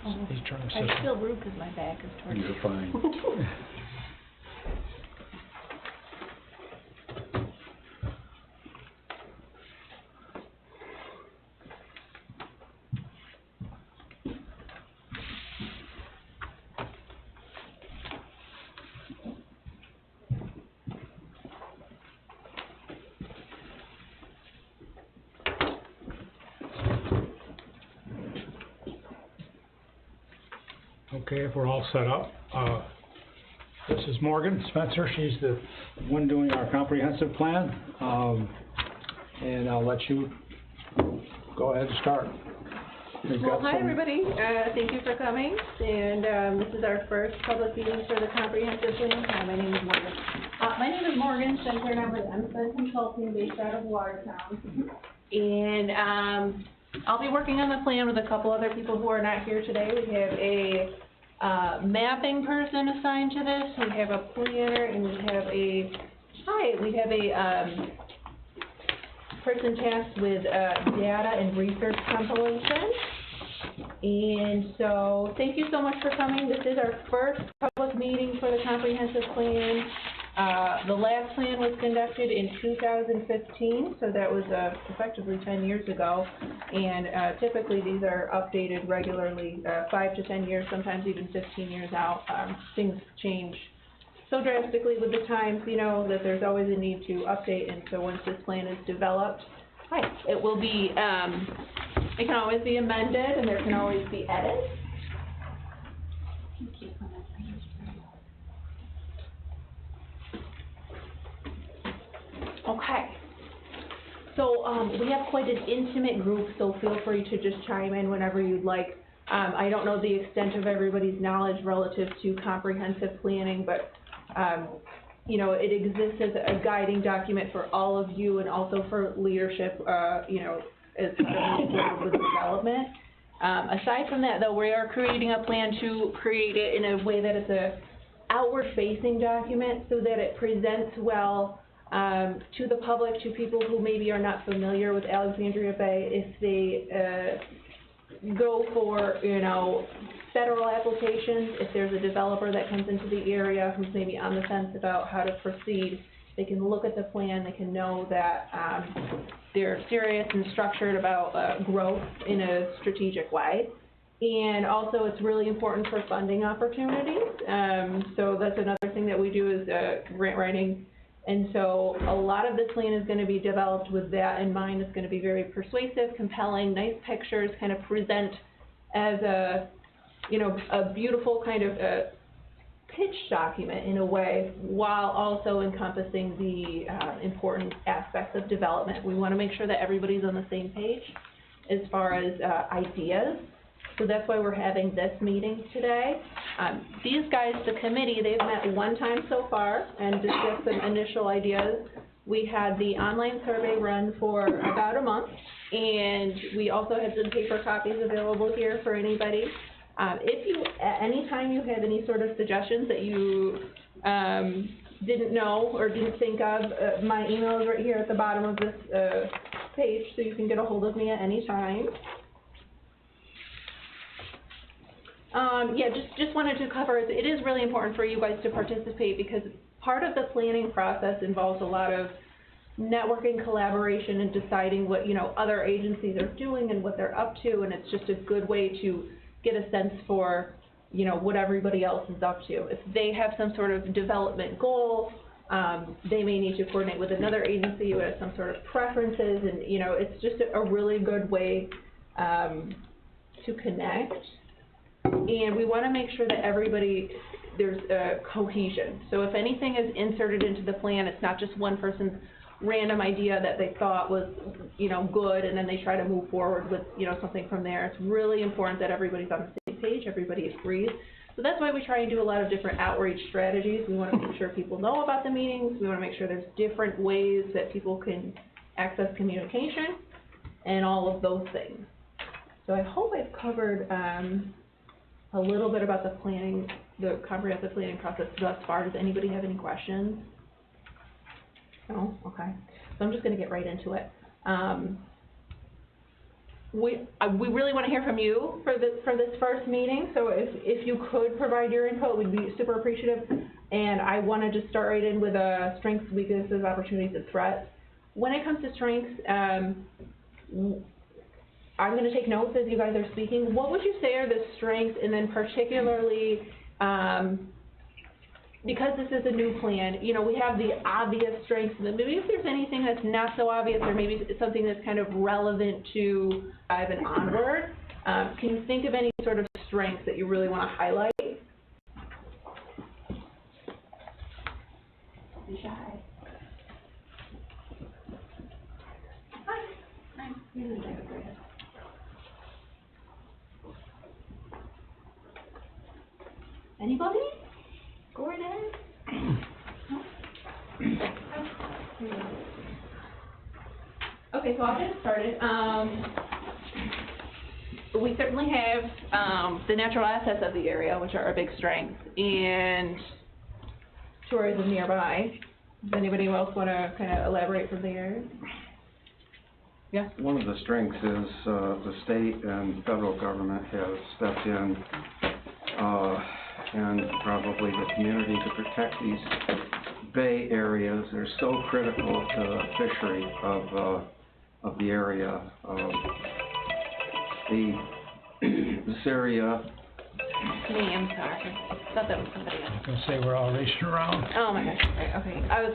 He's trying to I feel rude because my back is towards you. You're fine. Okay, if we're all set up, this is Morgan Spencer. She's the one doing our comprehensive plan, and I'll let you go ahead and start. Well, hi everybody. Thank you for coming, and this is our first public meeting for the comprehensive plan. My name is Morgan. My name is Morgan Spencer, and I'm with MSN Consulting based out of Watertown. And I'll be working on the plan with a couple other people who are not here today. We have a mapping person assigned to this. We have a planner, and we have a person tasked with data and research compilation. And so, thank you so much for coming. This is our first public meeting for the comprehensive plan. The last plan was conducted in 2015, so that was effectively 10 years ago. And typically these are updated regularly, 5 to 10 years, sometimes even 15 years out. Things change so drastically with the times, you know, that there's always a need to update. And so once this plan is developed, it will be, it can always be amended, and there can always be edits. Okay, so we have quite an intimate group, so feel free to just chime in whenever you'd like. I don't know the extent of everybody's knowledge relative to comprehensive planning, but you know, it exists as a guiding document for all of you and also for leadership, you know, as part of the development. Aside from that, though, we are creating a plan to create it in a way that it's a outward-facing document so that it presents well to the public, to people who maybe are not familiar with Alexandria Bay. If they go for, you know, federal applications, if there's a developer that comes into the area who's maybe on the fence about how to proceed, they can look at the plan, they can know that they're serious and structured about growth in a strategic way. And also it's really important for funding opportunities. So that's another thing that we do is grant writing. And so a lot of this plan is going to be developed with that in mind. It's going to be very persuasive, compelling, nice pictures, kind of present as a, you know, a beautiful kind of pitch document in a way, while also encompassing the important aspects of development. We want to make sure that everybody's on the same page as far as ideas. So that's why we're having this meeting today. These guys, the committee, they've met one time so far and discussed some initial ideas. We had the online survey run for about a month, and we also had some paper copies available here for anybody. If you, at any time you have any sort of suggestions that you didn't know or didn't think of, my email is right here at the bottom of this page, so you can get a hold of me at any time. Yeah, just wanted to cover, it is really important for you guys to participate because part of the planning process involves a lot of networking, collaboration, and deciding what, you know, other agencies are doing and what they're up to, and it's just a good way to get a sense for, you know, what everybody else is up to. If they have some sort of development goal, they may need to coordinate with another agency who has some sort of preferences, and, you know, it's just a really good way to connect. And we want to make sure that everybody, there's cohesion. So if anything is inserted into the plan, it's not just one person's random idea that they thought was, you know, good, and then they try to move forward with, you know, something from there. It's really important that everybody's on the same page, everybody agrees. So that's why we try and do a lot of different outreach strategies. We want to make sure people know about the meetings. We want to make sure there's different ways that people can access communication and all of those things. So I hope I've covered a little bit about the planning, the comprehensive planning process thus far. Does anybody have any questions? No? Okay. So I'm just going to get right into it. we really want to hear from you for this first meeting, so if you could provide your input, we'd be super appreciative. And I want to just start right in with strengths, weaknesses, opportunities, and threats. When it comes to strengths, I'm going to take notes as you guys are speaking. What would you say are the strengths, and then particularly, because this is a new plan, you know, we have the obvious strengths, and maybe if there's anything that's not so obvious, or maybe it's something that's kind of relevant to dive and onward, can you think of any sort of strengths that you really want to highlight? Be shy. Hi. Anybody? Gordon? Okay, so I'll get started. We certainly have the natural assets of the area, which are a big strength, and tourism nearby. Does anybody else want to kind of elaborate from there? Yeah. One of the strengths is the state and federal government have stepped in and probably the community to protect these bay areas. They're so critical to the fishery of the area. The Syria. Me, I'm sorry. I thought that was somebody else. I was gonna say we're all racing around. Oh my gosh, right, okay. I was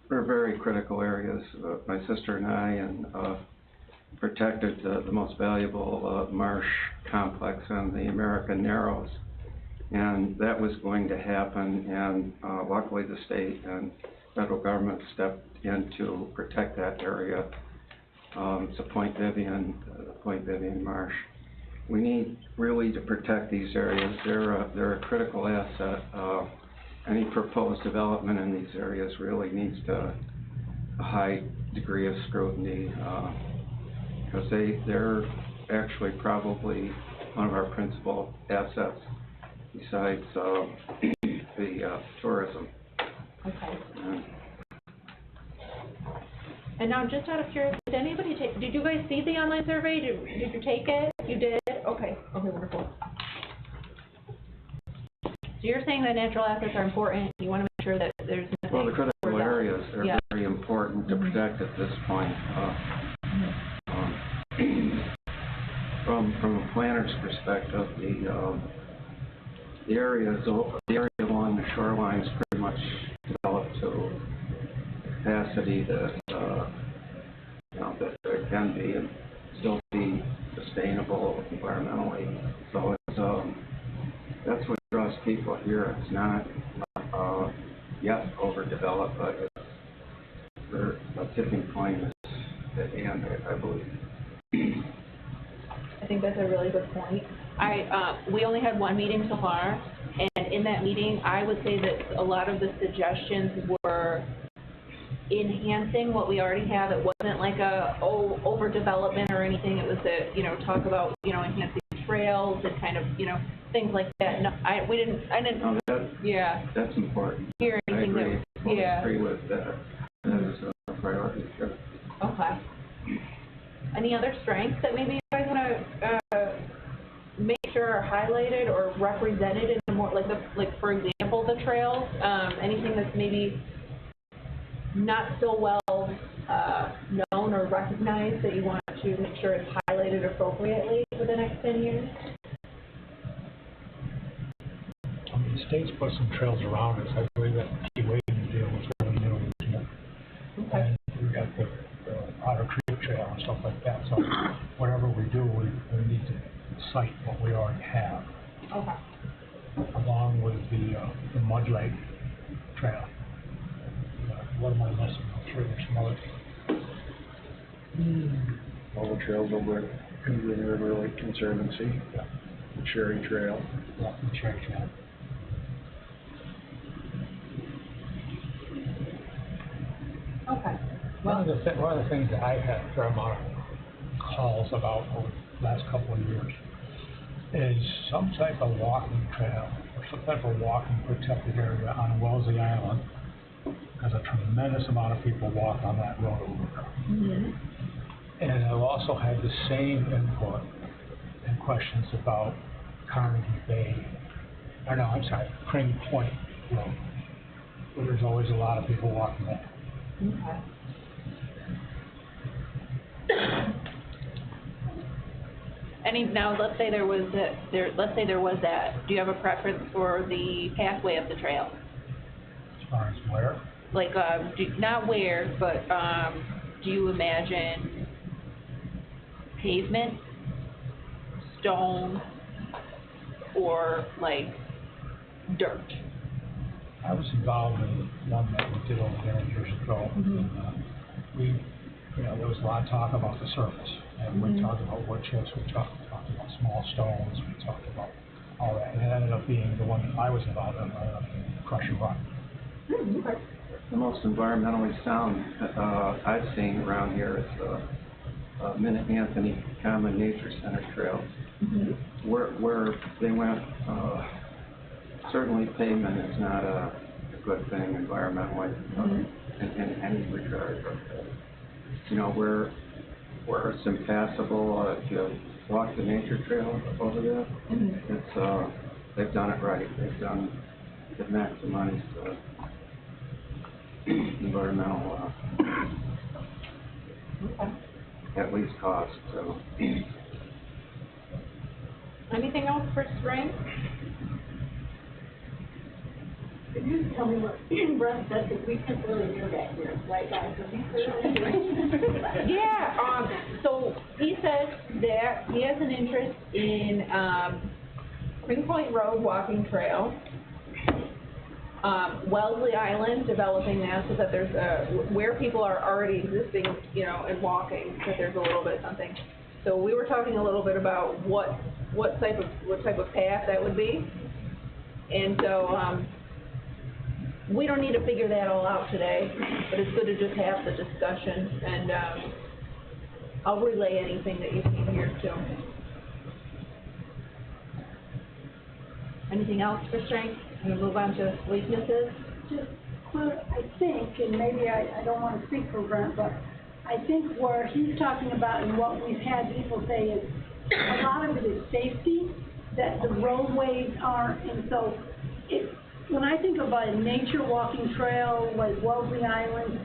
They're very critical areas. My sister and I protected the most valuable marsh complex on the American Narrows, and that was going to happen, and luckily the state and federal government stepped in to protect that area. It's a Point Vivian Marsh. We need really to protect these areas. They're a critical asset. Any proposed development in these areas really needs a high degree of scrutiny because they're actually probably one of our principal assets besides the tourism. Okay. And now, just out of curiosity, did you guys see the online survey? Did you take it? You did? Okay. Okay, wonderful. So you're saying that natural assets are important. You want to make sure that there's nothing. Well, the critical areas are yeah. very important to protect at this point. From a planner's perspective, the area along the shoreline is pretty much developed to capacity that that it can be and still be sustainable environmentally. So it's that's what draws people here. It's not yet overdeveloped, but a tipping point is at hand, I believe. I think that's a really good point. We only had one meeting so far, and in that meeting, I would say that a lot of the suggestions were enhancing what we already have. It wasn't like overdevelopment or anything. It was talk about enhancing trails and kind of things like that. No, I didn't. No, yeah. That's important. Hear anything I agree. that? Yeah. I agree with that. That is a priority. Sure. Okay. Any other strengths that maybe you guys want to make sure are highlighted or represented in a more like for example the trails? Anything that's maybe not so well known or recognized that you want to make sure it's highlighted appropriately for the next 10 years? The state's put some trails around us. I believe that key waiting deal was really new. Okay. And we got the Otter Creek Trail and stuff like that. So whatever we do, we need to cite what we already have. Okay. Along with the Mud Lake Trail. What am I missing? I'm sure there's some other. All the trails over at Indian River Lake Conservancy. Yeah. The Cherry Trail. Yeah, the Cherry Trail. Okay. One of the things that I've had a fair amount of calls about over the last couple of years is some type of walking trail or some type of walking protected area on Wellesley Island, because a tremendous amount of people walk on that road over there. Mm-hmm. And I've also had the same input and questions about Carnegie Bay, or no, I'm sorry, Crane Point Road, where there's always a lot of people walking there. Okay. Now, let's say there was that, do you have a preference for the pathway of the trail? As far as where, Like, not where, but, do you imagine pavement, stone, or like dirt? I was involved in one that we did over there years ago. And, there was a lot of talk about the surface. And we talked about wood chips, we talked about small stones, we talked about all that. And it ended up being the one that I was involved in, Crusher Run. Okay. The most environmentally sound I've seen around here is Minute Anthony Common Nature Center Trail, where they went. Certainly, pavement is not a good thing environmentally in any regard. But, where it's impassable, if you walk the nature trail over there, it's they've done it right. They've maximized environmental, at least cost. So. Anything else for spring? Could you tell me what Brent said, because we can't really hear back here, right, guys? Yeah, so he said that he has an interest in, Spring Point Road walking trail, Wellesley Island, developing that so that there's where people are already existing, and walking, that there's a little bit of something. So we were talking a little bit about what type of path that would be. And so, we don't need to figure that all out today, but it's good to just have the discussion, and I'll relay anything that you see here too. Anything else for strength? I'm gonna move on to weaknesses. Just, well, I think, and maybe I don't want to speak for Brent, but I think where he's talking about and what we've had people say is a lot of it is safety, that the roadways aren't, and so when I think about a nature walking trail like Wellesley Island,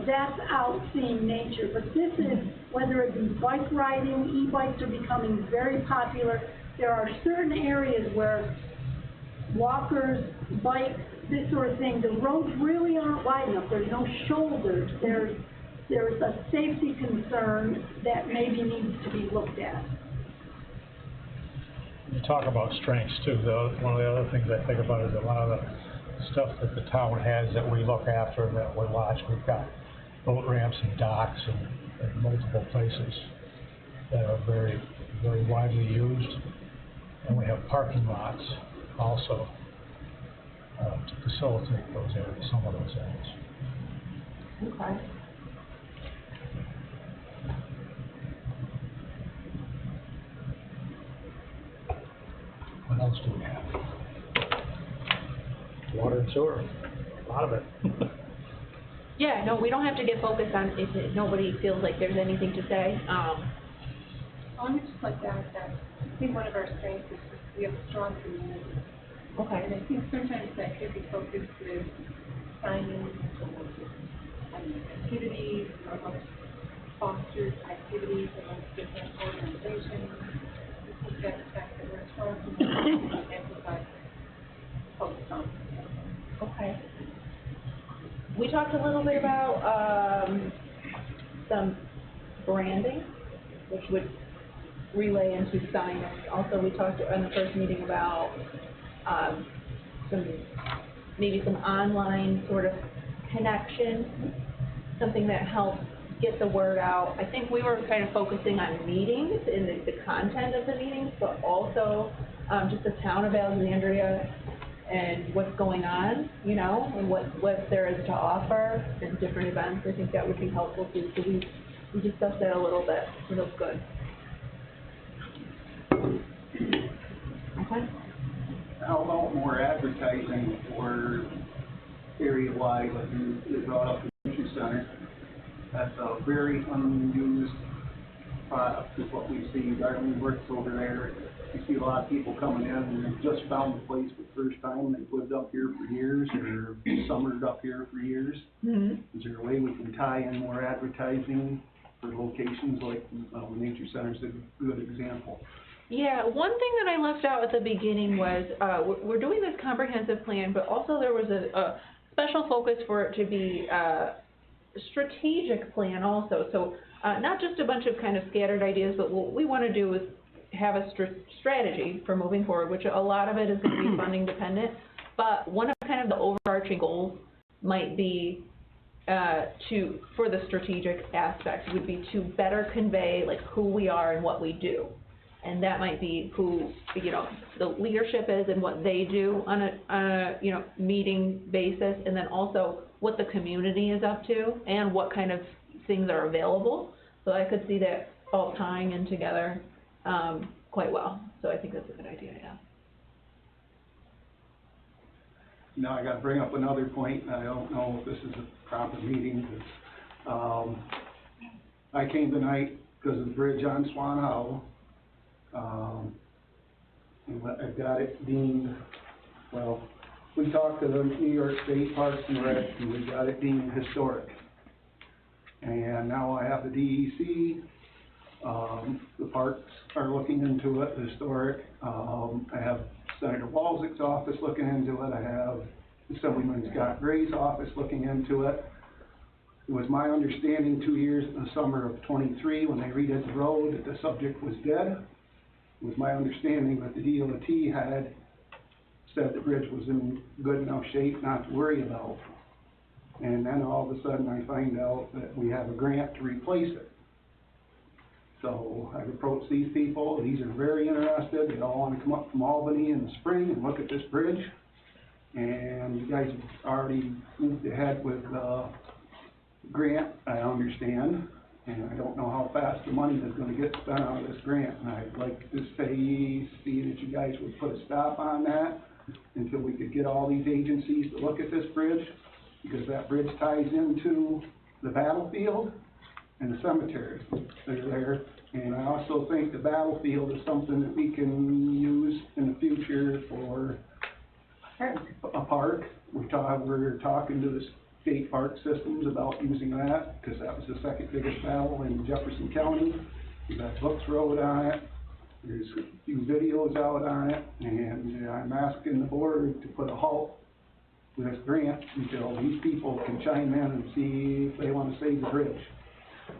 that's out seeing nature. But this is, whether it be bike riding, e-bikes are becoming very popular. There are certain areas where walkers, bikes, this sort of thing, the roads really aren't wide enough. There's no shoulders. There's a safety concern that maybe needs to be looked at. You talk about strengths too, though. One of the other things I think about is a lot of the stuff that the town has that we look after and that we watch. We've got boat ramps and docks in multiple places that are very, very widely used. And we have parking lots also to facilitate those areas, some of those areas. Okay. What else do we have? Water and sewer, a lot of it. Yeah, no, we don't have to get focused on if nobody feels like there's anything to say. I would just like to add that I think one of our strengths is just we have a strong community. Okay. And I think sometimes that could be focused with signing activities amongst fostered activities amongst different organizations. I think that the fact that we're a strong community emphasize focus on. Okay. We talked a little bit about some branding, which would relay into signage. Also, we talked in the first meeting about maybe some online sort of connection, something that helps get the word out. I think we were kind of focusing on meetings and the content of the meetings, but also just the town of Alexandria and what's going on, and what there is to offer and different events. I think that would be helpful too. So we discussed that a little bit, so that's good. Okay. How about more advertising for area-wide, like you brought up the Nature Center? That's a very unused spot is what we see. Darlene works over there. We see a lot of people coming in and they've just found the place for the first time. They've lived up here for years or summered up here for years. Mm-hmm. Is there a way we can tie in more advertising for locations like, Nature Center's a good example? Yeah, one thing that I left out at the beginning was, we're doing this comprehensive plan, but also there was a special focus for it to be a strategic plan also. So, not just a bunch of kind of scattered ideas, but what we wanna do is have a strategy for moving forward, which a lot of it is gonna be funding dependent. But one of kind of the overarching goals might be, for the strategic aspect, would be to better convey like who we are and what we do. And that might be who, the leadership is and what they do on a meeting basis, and then also what the community is up to and what kind of things are available. So I could see that all tying in together, quite well. So I think that's a good idea, yeah. Now, I gotta bring up another point, and I don't know if this is a proper meeting, but, I came tonight because of the bridge on Swan Hollow. And I've got it deemed, well, we talked to the New York State Parks and Rec, and we got it deemed historic. And now I have the DEC, the parks are looking into it, historic. I have Senator Walzik's office looking into it. I have Assemblyman Scott Gray's office looking into it. It was my understanding 2 years in the summer of '23 when they redid the road that the subject was dead. It was my understanding that the DOT had said the bridge was in good enough shape not to worry about. And then all of a sudden I find out that we have a grant to replace it. So I've approached these people, these are very interested, they all want to come up from Albany in the spring and look at this bridge. And you guys have already moved ahead with the grant, I understand. And I don't know how fast the money is gonna get spent out of this grant. And I'd like to see that you guys would put a stop on that until we could get all these agencies to look at this bridge. Because that bridge ties into the battlefield and the cemetery that are there. And I also think the battlefield is something that we can use in the future for a park. We're talking to the state park systems about using that, because that was the second biggest battle in Jefferson County. We've got Books Road on it, there's a few videos out on it, and I'm asking the board to put a halt to this grant until these people can chime in and see if they want to save the bridge.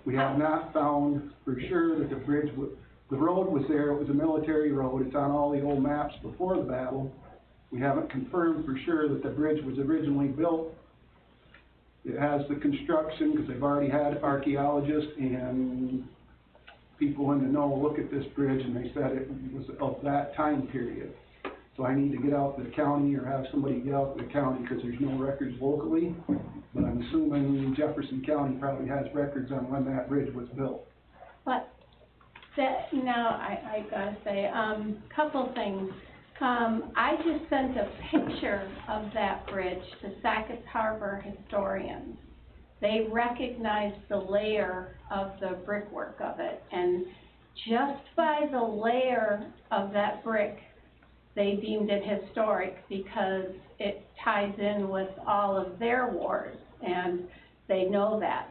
We have not found for sure that the road was there, it was a military road, it's on all the old maps before the battle. We haven't confirmed for sure that the bridge was originally built. It has the construction, because they've already had archaeologists and people in the know look at this bridge, and they said it was of that time period. So I need to get out to the county or have somebody get out to the county, because there's no records locally. But I'm assuming Jefferson County probably has records on when that bridge was built. But that, now, I gotta say, couple things. I just sent a picture of that bridge to Sackett Harbor historians. They recognized the layer of the brickwork of it, and just by the layer of that brick, they deemed it historic because it ties in with all of their wars, and they know that.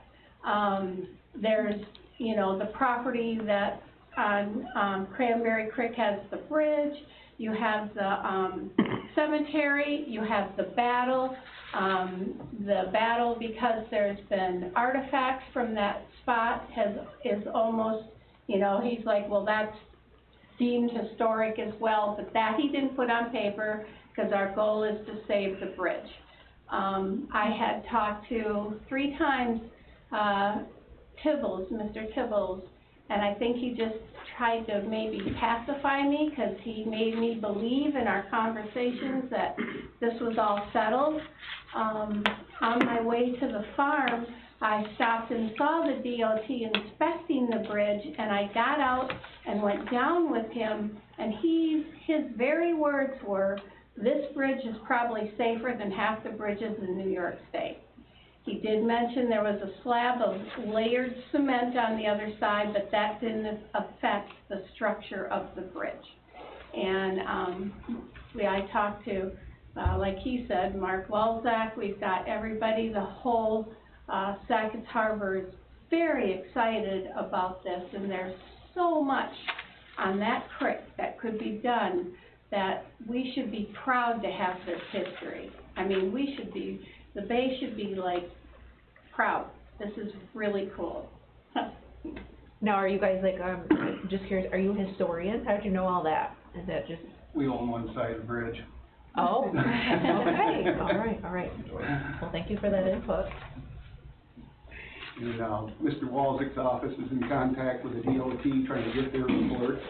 There's, the property that on Cranberry Creek has the bridge. You have the cemetery, you have the battle. The battle, because there's been artifacts from that spot, is almost, he's like, well, that's deemed historic as well, but that he didn't put on paper, because our goal is to save the bridge. I had talked to 3 times Mr. Tibbles, and I think he just tried to maybe pacify me, because he made me believe in our conversations that this was all settled. On my way to the farm, I stopped and saw the DOT inspecting the bridge, and I got out and went down with him, and his very words were, this bridge is probably safer than half the bridges in New York State. He did mention there was a slab of layered cement on the other side, but that didn't affect the structure of the bridge. And, I talked to, like he said, Mark Walzak, we've got everybody, the whole, Sackets Harbor is very excited about this, and there's so much on that creek that could be done that we should be proud to have this history. I mean, we should be, the bay should be like proud. This is really cool. Now, are you guys like, just curious, are you historians? How did you know all that? Is that just, We own one side of the bridge. oh, okay, all right. Well, thank you for that input. And, Mr. Walzik's office is in contact with the DOT trying to get their report,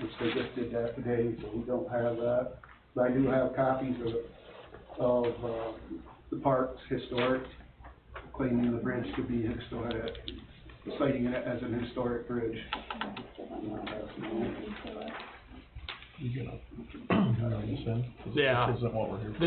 which they just did that today, so we don't have that. But I do have copies of the park's historic, claiming the bridge to be historic, citing it as an historic bridge. Yeah. This isn't what we're here for.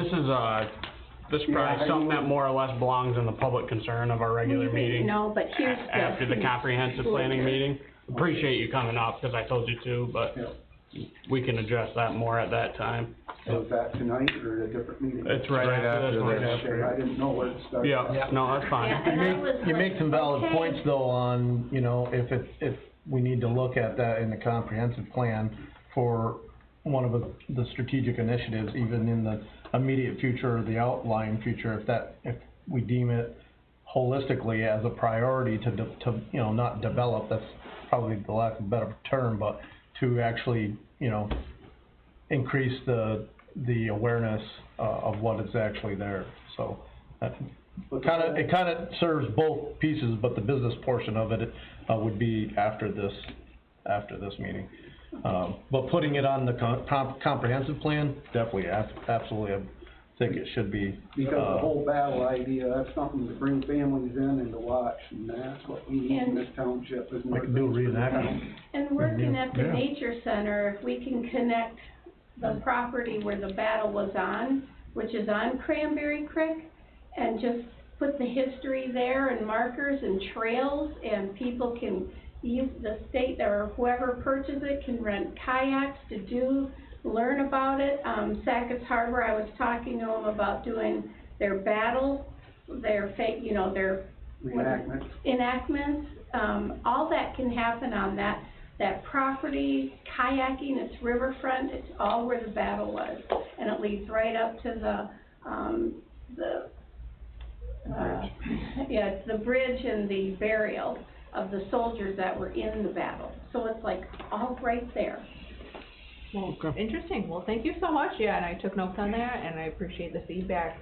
This is probably something that more or less belongs in the public concern of our regular meeting. No, but here's the. After the comprehensive planning meeting. Appreciate you coming up, because I told you to, but Yeah. we can address that more at that time. So is that tonight or a different meeting? It's right after this one. Okay, I didn't know where to start. Yeah, no, that's fine. Yeah, and I was You make like, some valid okay. points though on, you know, if we need to look at that in the comprehensive plan for one of the strategic initiatives, even in the immediate future or the outlying future, if we deem it holistically as a priority to, you know, not develop, that's probably the lack of a better term, but to actually, you know, increase the awareness, of what is actually there, so. It kinda serves both pieces, but the business portion of it, would be after this meeting. But putting it on the comprehensive plan, definitely, absolutely, I think it should be. Because the whole battle idea, that's something to bring families in and to watch, and that's what we need in this township, is more We can do things for the reenactment. town. And working at the Yeah. nature center, if we can connect the property where the battle was on, which is on Cranberry Creek, and just put the history there and markers and trails, and people can use the state, or whoever purchases it can rent kayaks to learn about it. Sackets Harbor, I was talking to them about doing their battle, their Reenactment. enactments, all that can happen on that property, kayaking, it's riverfront, it's all where the battle was. And it leads right up to the bridge and the burial of the soldiers that were in the battle. So it's like all right there. Well, interesting. Well, thank you so much. Yeah, and I took notes on that, and I appreciate the feedback.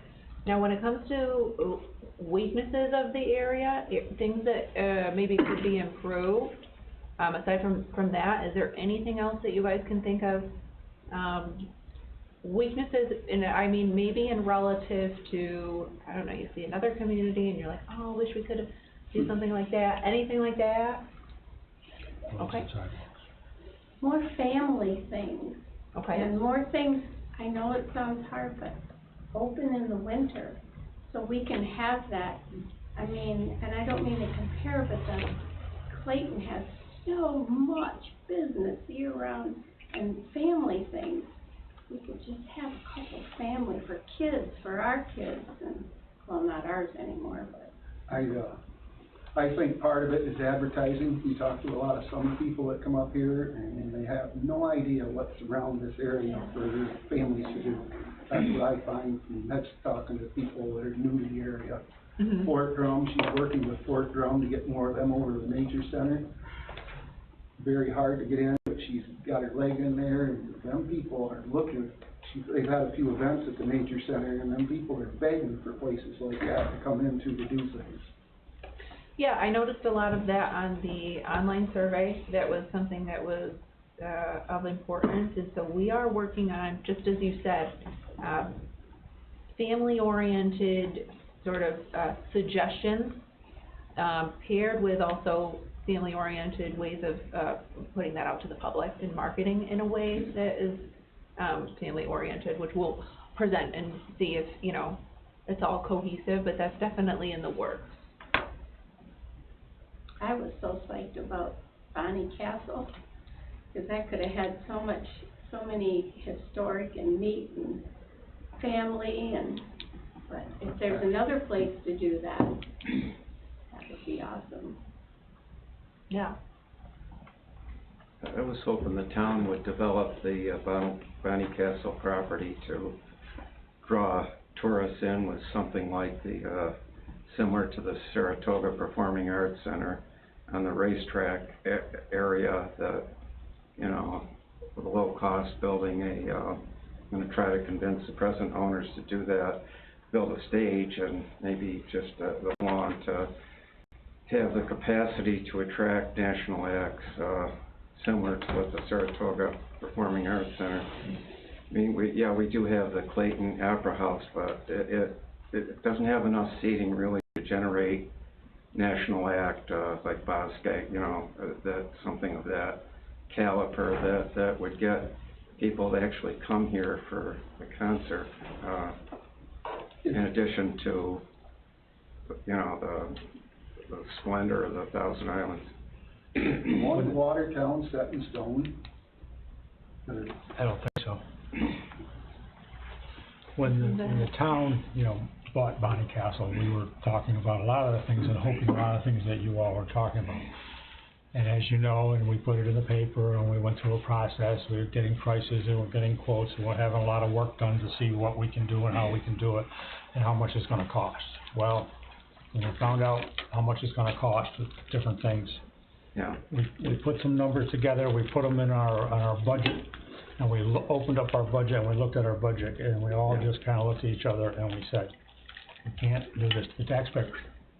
Now, when it comes to weaknesses of the area, things that maybe could be improved, aside from that, is there anything else that you guys can think of? Weaknesses, I mean, maybe in relative to, I don't know, you see another community and you're like, oh, I wish we could do something like that. Anything like that? Okay. More family things. Okay. And more things, I know it sounds hard, but open in the winter, so we can have that. I mean, and I don't mean to compare, but Clayton has so much business year-round and family things. We could just have a couple family for kids, for our kids, and, well, not ours anymore, but. I think part of it is advertising. We talk to a lot of summer people that come up here, and they have no idea what's around this area for their families to do. That's what I find, and that's talking to people that are new to the area. Mm-hmm. Fort Drum, she's working with Fort Drum to get more of them over to the nature center. Very hard to get in, but she's got her leg in there, and them people are looking. They've had a few events at the nature center, and them people are begging for places like that to come into to do things. Yeah, I noticed a lot of that on the online survey. That was something that was of importance, and so we are working on, just as you said, family-oriented sort of suggestions, paired with also family-oriented ways of putting that out to the public and marketing in a way that is family-oriented, which we'll present and see if, you know, it's all cohesive, but that's definitely in the works. I was so psyched about Bonnie Castle, because that could have had so many historic and neat and family but if there's another place to do that, that would be awesome. Yeah. I was hoping the town would develop the Bonnie Castle property to draw tourists in with something like the, similar to the Saratoga Performing Arts Center on the racetrack area, that, you know, with a low-cost building, I'm gonna try to convince the present owners to do that, build a stage and maybe just the lawn to have the capacity to attract national acts, similar to what the Saratoga Performing Arts Center. I mean, we do have the Clayton Opera House, but it doesn't have enough seating really to generate national act, like Boskag, you know, that something of that caliber that would get people to actually come here for the concert, in addition to, you know, the splendor of the Thousand Islands. One Watertown set in stone. I don't think so. When the town, you know, bought Bonnie Castle, we were talking about a lot of the things and hoping a lot of things that you all were talking about. And as you know, and we put it in the paper, and we went through a process, we were getting prices, and we're getting quotes, and we're having a lot of work done to see what we can do and how we can do it, and how much it's gonna cost. Well, when we found out how much it's gonna cost with different things, Yeah. we put some numbers together, we put them in our budget, and we opened up our budget, and we looked at our budget, and we all just kinda looked at each other, and we said, we can't do this to the taxpayers.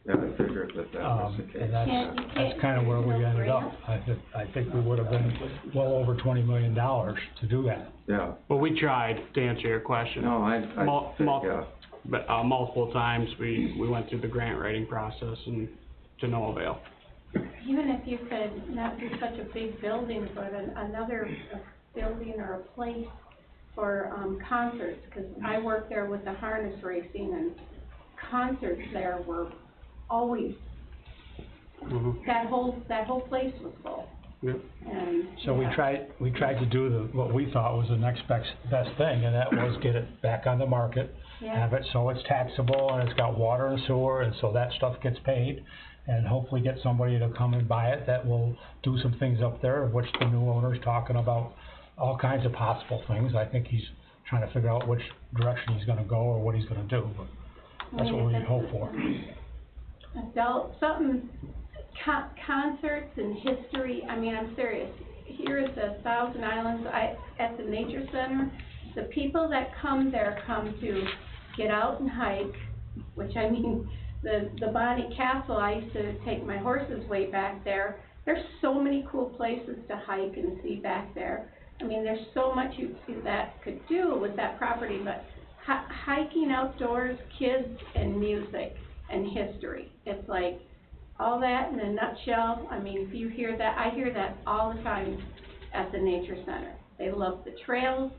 Yeah, I figured that was the case. And You that's can't kinda where we use no ended up. grant? I think we would have been well over $20 million to do that. Yeah. But we tried, to answer your question. No, yeah. But, multiple times, we went through the grant writing process and to no avail. Even if you could not do such a big building, but another building or a place for, concerts, because I worked there with the harness racing, and concerts there were always, Mm-hmm. that whole place was full. Yep. And, So we yeah. tried to do what we thought was the next best thing, and that was get it back on the market. Yeah. Have it so it's taxable, and it's got water and sewer, and so that stuff gets paid. And hopefully get somebody to come and buy it that will do some things up there, of which the new owner's talking about all kinds of possible things. I think he's trying to figure out which direction he's gonna go or what he's gonna do, but that's what we hope for. Concerts and history, I mean, I'm serious. Here at the Thousand Islands, at the Nature Center, the people that come there come to get out and hike, which I mean, the Bonnie Castle, I used to take my horses way back there. There's so many cool places to hike and see back there. I mean, there's so much that could do with that property, but hiking outdoors, kids and music and history. It's like all that in a nutshell. I mean, if you hear that, I hear that all the time at the Nature Center. They love the trails,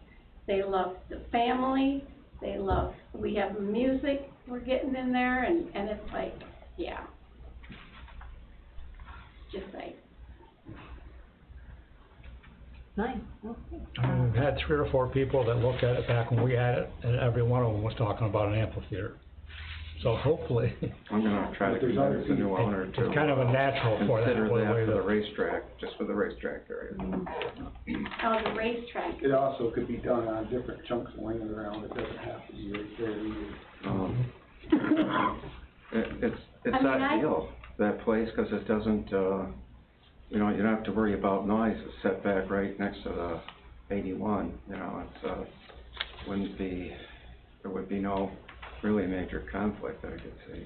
they love the family, we have music we're getting in there, and it's like, yeah. Just like. Nice. We've had 3 or 4 people that looked at it back when we had it, and every one of them was talking about an amphitheater. So hopefully, I'm gonna try to convince the new owner to. it's kind of a natural for that. Consider that for the the racetrack, just for the racetrack area. Oh, the racetrack. It also could be done on different chunks of land around, it doesn't have to be right there either. It's I mean, ideal, that place, cause it doesn't, you know, you don't have to worry about noise. It's set back right next to the 81, you know, it's, there would be no really major conflict, I could see.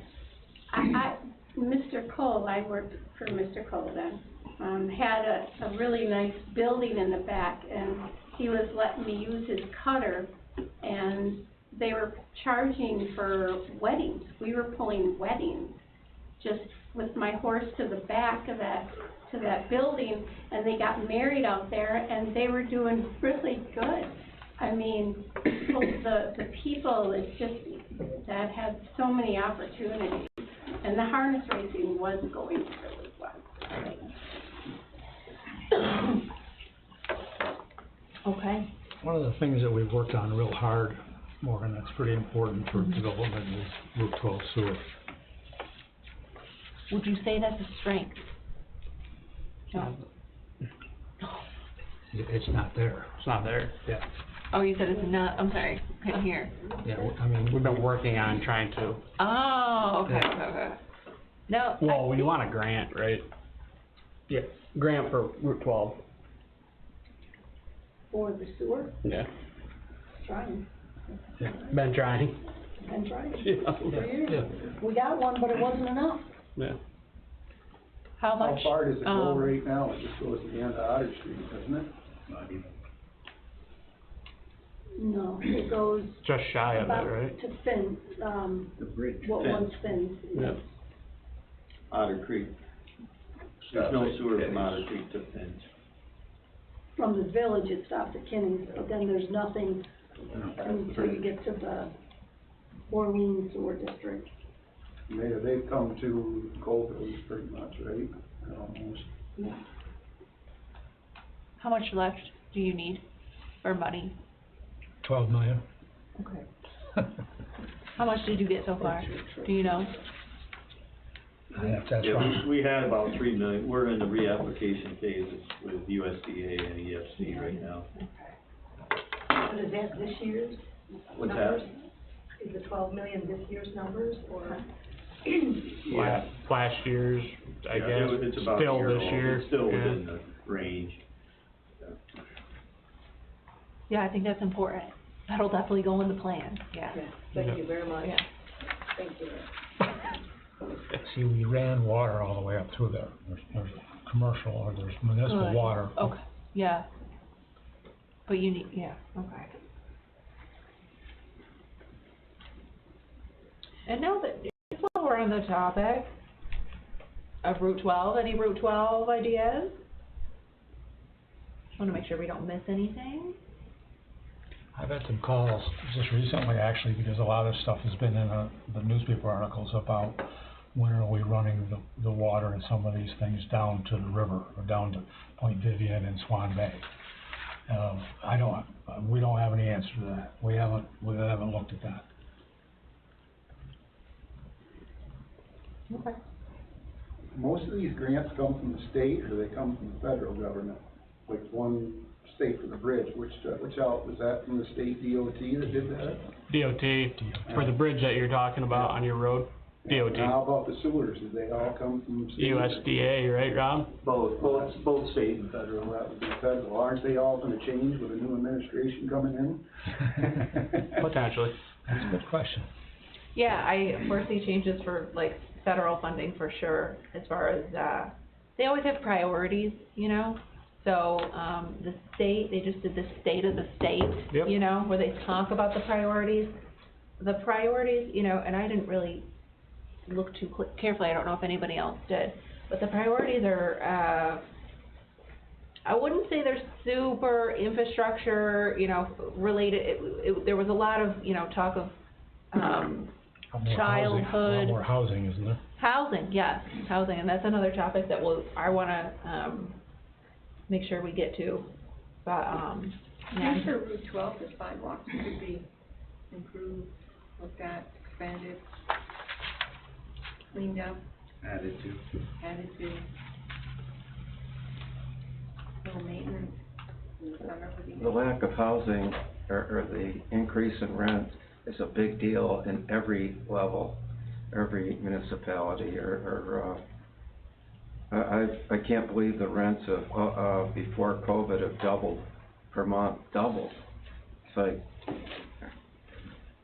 Mr. Cole, I worked for Mr. Cole then, had a really nice building in the back, and he was letting me use his cutter, and they were charging for weddings. We were pulling weddings, just with my horse to the back of that building, and they got married out there, and they were doing really good. I mean, the people, it's just, that had so many opportunities, and the harness racing was going really well. Okay. One of the things that we've worked on real hard, Morgan, that's pretty important for development is Route 12 sewer. Would you say that's a strength? No. It's not there. It's not there. Yeah. Oh, you said it's not, I'm sorry, couldn't hear. Yeah, I mean, We've been working on trying to, Oh, okay, okay, okay. No, well, we want a grant, right? Yeah, grant for Route 12. For the sewer, Yeah. trying, Been trying. and trying. Yeah. For years. yeah. We got one, but it wasn't enough. Yeah. how How much? far does it go right now? It just goes to the end of Otter Street, doesn't it? No, it goes Just shy of about it, right? to Finn, The bridge what fence, once Finn's. Yeah. Otter Creek. There's no sewer from Otter Creek to Finch. From the village, it stops at Kinney's, but then there's nothing until you get to the Orleans Sewer District. They've come to Colville's pretty much, right? Almost. How much left do you need for money? 12 million. Okay. How much did you get so far? Do you know? I have to ask Yeah, Ron. we had about 3 million, we're in the reapplication phases with USDA and EFC right now. But is that this year's What's numbers? that? Is the 12 million this year's numbers, or? Yeah. Last year's, I Yeah, guess, it's about a still year this old. year. It's still yeah. within the range. Yeah, I think that's important. That'll definitely go in the plan, yeah. Yes, thank you very much. Yeah. Thank you. See, we ran water all the way up through there. There's commercial or there's municipal Good. water. Okay, yeah. But you need, yeah, okay. And now that, just while we're on the topic of Route 12, any Route 12 ideas? Just wanna make sure we don't miss anything. I've had some calls just recently, actually, because a lot of stuff has been in the newspaper articles about when are we running the water and some of these things down to the river or down to Point Vivian and Swan Bay. We don't have any answer to that. We haven't looked at that. Okay. Most of these grants come from the state or they come from the federal government? Like one state for the bridge, which out, was that from the state DOT that did that? DOT, for the bridge that you're talking about on your road, And DOT. how about the sewers? Did they all come from state? USDA, right, Rob? Both state and federal. Well, that would be federal. Aren't they all gonna change with a new administration coming in? Potentially. That's a good question. Yeah, I foresee changes for like federal funding for sure, as far as, they always have priorities, you know? So, the state, they just did the state of the state, Yep. you know, where they talk about the priorities. The priorities, you know, and I didn't really look too carefully, I don't know if anybody else did, but the priorities are, I wouldn't say they're super infrastructure, you know, related. There was a lot of, you know, talk of, A lot more childhood. housing, a lot more housing, isn't there? Housing, yes, housing, and that's another topic that I wanna, make sure we get to, but, yeah. I'm sure Route 12, the sidewalks could be improved, looked at, expanded, cleaned up, added to. added to. Little maintenance in the summer would be. The lack of housing or the increase in rent is a big deal in every level, every municipality I can't believe the rents of, before COVID have doubled per month, doubled. It's like,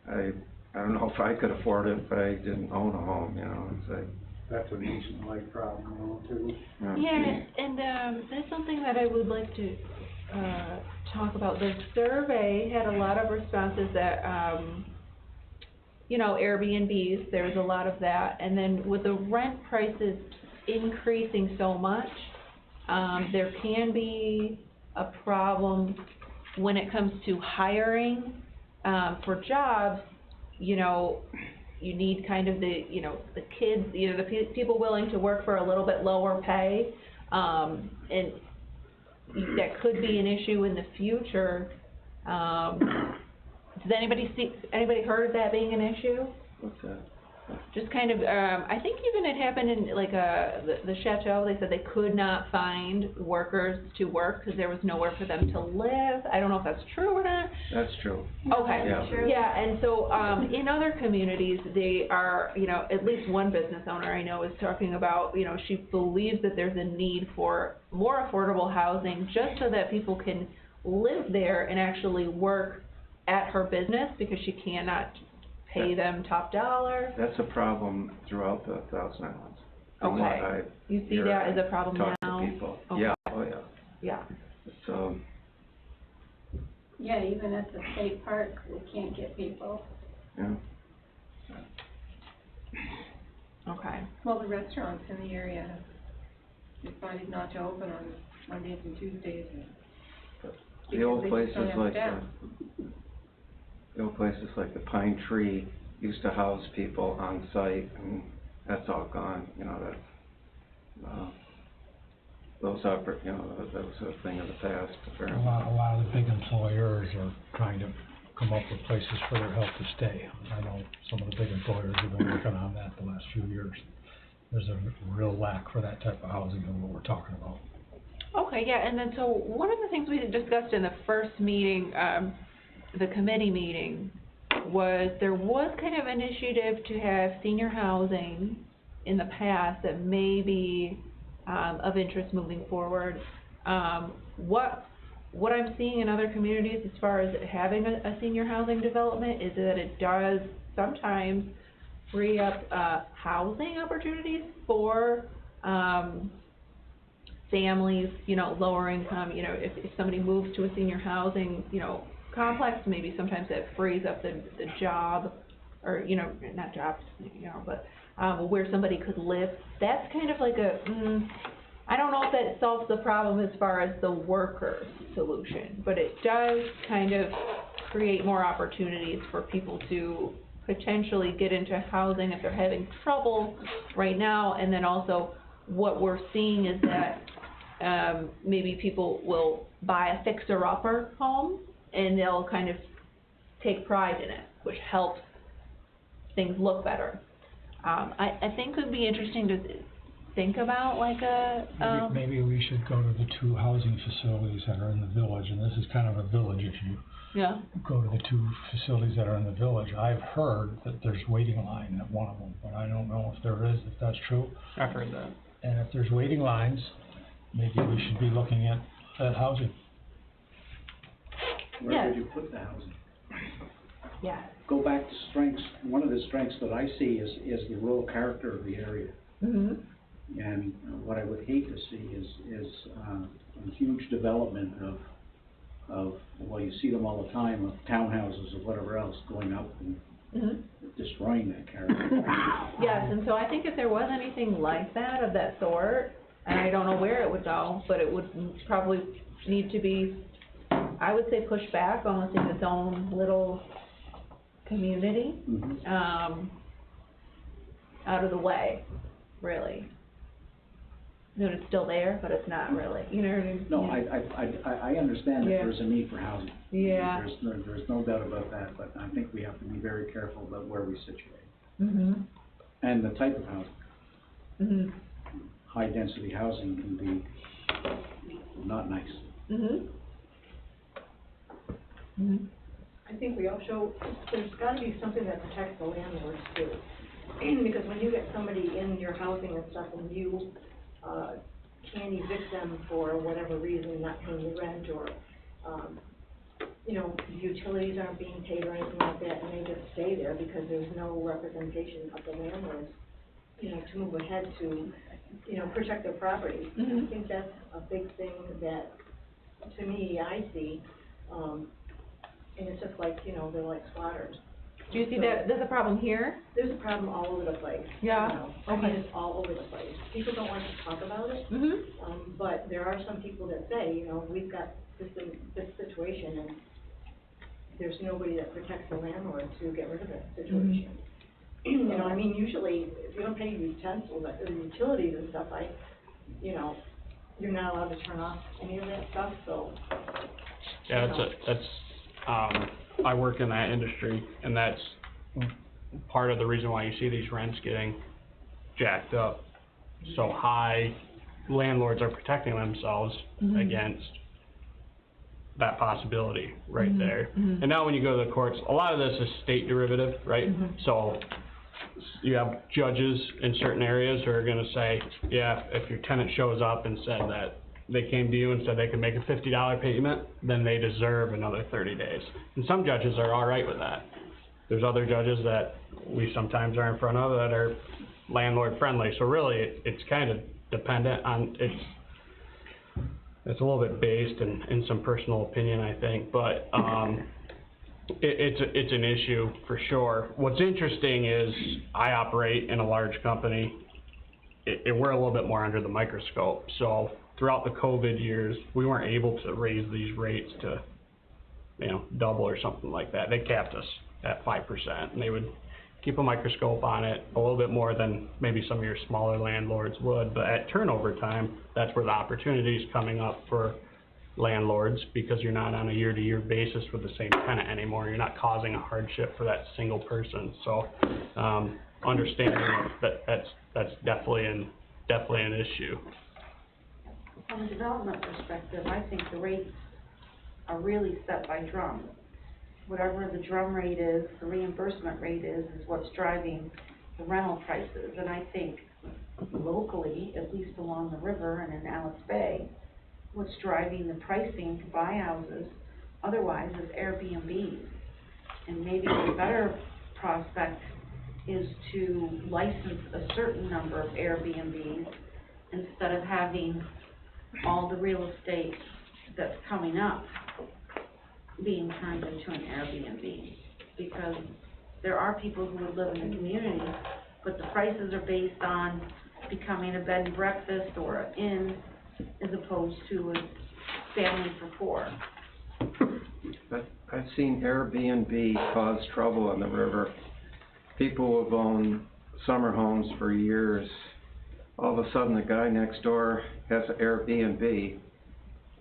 I don't know if I could afford it if I didn't own a home, you know, it's like. That's a nationwide problem, though, too. Yeah, and, that's something that I would like to, talk about. The survey had a lot of responses that, you know, Airbnbs, there was a lot of that, and then with the rent prices increasing so much, there can be a problem when it comes to hiring, for jobs, you know, you need kind of the, you know, the kids, you know, the people willing to work for a little bit lower pay, and that could be an issue in the future. Does anybody heard of that being an issue? What's that? Just kind of, I think even it happened in like, the Chateau, they said they could not find workers to work because there was nowhere for them to live. I don't know if that's true or not. That's true. Okay. Yeah. Yeah, and so, in other communities, they are, you know, at least one business owner I know is talking about, you know, she believes that there's a need for more affordable housing just so that people can live there and actually work at her business because she cannot pay them top dollar. That's a problem throughout the Thousand Islands. From what Okay. I You see hear that as a and problem talk now? to people. Okay. Yeah, oh yeah. Yeah. So, Yeah, even at the state park, we can't get people. yeah. Okay. Well, the restaurants in the area have decided not to open on Mondays and Tuesdays. The old Because they just places don't have like staff. the old places like the Pine Tree used to house people on site, and that's all gone, you know, that was a thing of the past, A apparently. lot of the big employers are trying to come up with places for their help to stay. I know some of the big employers have been working on that the last few years. There's a real lack for that type of housing and what we're talking about. Okay, yeah, and then so one of the things we had discussed in the first meeting, the committee meeting, was there was kind of an initiative to have senior housing in the past that may be, of interest moving forward. What I'm seeing in other communities as far as having a senior housing development is that it does sometimes free up, housing opportunities for, families, you know, lower income, you know, if somebody moves to a senior housing, you know, complex, maybe sometimes that frees up the job, or, you know, not jobs, you know, but, where somebody could live. That's kind of like I don't know if that solves the problem as far as the worker solution, but it does kind of create more opportunities for people to potentially get into housing if they're having trouble right now, and then also what we're seeing is that maybe people will buy a fixer-upper home and they'll kind of take pride in it, which helps things look better. I think it would be interesting to think about like a, Maybe we should go to the 2 housing facilities that are in the village, and this is kind of a village issue. yeah, Go to the 2 facilities that are in the village. I've heard that there's waiting line at one of them, but I don't know if there is, if that's true. I've heard that. And if there's waiting lines, maybe we should be looking at housing. Where would you put the housing? yeah, Go back to strengths, one of the strengths that I see is the rural character of the area. mhm, And what I would hate to see is a huge development of, well, you see them all the time, of townhouses or whatever else going up and mhm. destroying that character. Yes, and so I think if there was anything like that, of that sort, and I don't know where it would go, but it would probably need to be, I would say, pushed back almost in its own little community, Mhm. out of the way, really. You know, it's still there, but it's not really, you know what I mean? No, I understand that Yeah. there's a need for housing. Yeah. There's no doubt about that, but I think we have to be very careful about where we situate. Mhm, And the type of housing. mhm, High-density housing can be not nice. mhm. Mhm. I think we also, there's gotta be something that protects the landlords too. Because when you get somebody in your housing and stuff and you, can't evict them for whatever reason, not paying the rent or, you know, utilities aren't being paid or anything like that, and they just stay there because there's no representation of the landlords, you know, to move ahead to, you know, protect their property. Mhm. I think that's a big thing that, to me, I see, and it's just like, you know, they're like squatters. Do you see that, there's a problem here? There's a problem all over the place. Yeah, you know. I mean, okay. it's all over the place. People don't like to talk about it, Mm-hmm. but there are some people that say, you know, we've got this situation, and there's nobody that protects the landlord to get rid of that situation. You know, I mean, usually, if you don't pay your utilities and stuff, you know, you're not allowed to turn off any of that stuff, so. Yeah, I work in that industry, and that's part of the reason why you see these rents getting jacked up so high. Landlords are protecting themselves against that possibility right there. And now when you go to the courts, a lot of this is state derivative, right? So you have judges in certain areas who are gonna say, yeah, if your tenant shows up and said that they came to you and said they could make a $50 payment, then they deserve another 30 days. And some judges are all right with that. There's other judges that we sometimes are in front of that are landlord friendly. So really, it's kind of dependent on, it's a little bit based in some personal opinion, I think, but it's an issue for sure. What's interesting is I operate in a large company. We're a little bit more under the microscope. So throughout the COVID years, we weren't able to raise these rates to, you know, double or something like that. They capped us at 5%, and they would keep a microscope on it a little bit more than maybe some of your smaller landlords would. But at turnover time, that's where the opportunity is coming up for landlords, because you're not on a year-to-year basis with the same tenant anymore. You're not causing a hardship for that single person. So understanding that's definitely an issue. From a development perspective, I think the rates are really set by drum. Whatever the drum rate is, the reimbursement rate is what's driving the rental prices. And I think locally, at least along the river and in Alex Bay, what's driving the pricing to buy houses otherwise is Airbnbs. And maybe the better prospect is to license a certain number of Airbnbs instead of having all the real estate that's coming up being turned into an Airbnb. Because there are people who would live in the community, but the prices are based on becoming a bed and breakfast or an inn as opposed to a family for four. I've seen Airbnb cause trouble on the river. People have owned summer homes for years. All of a sudden, the guy next door has an Airbnb,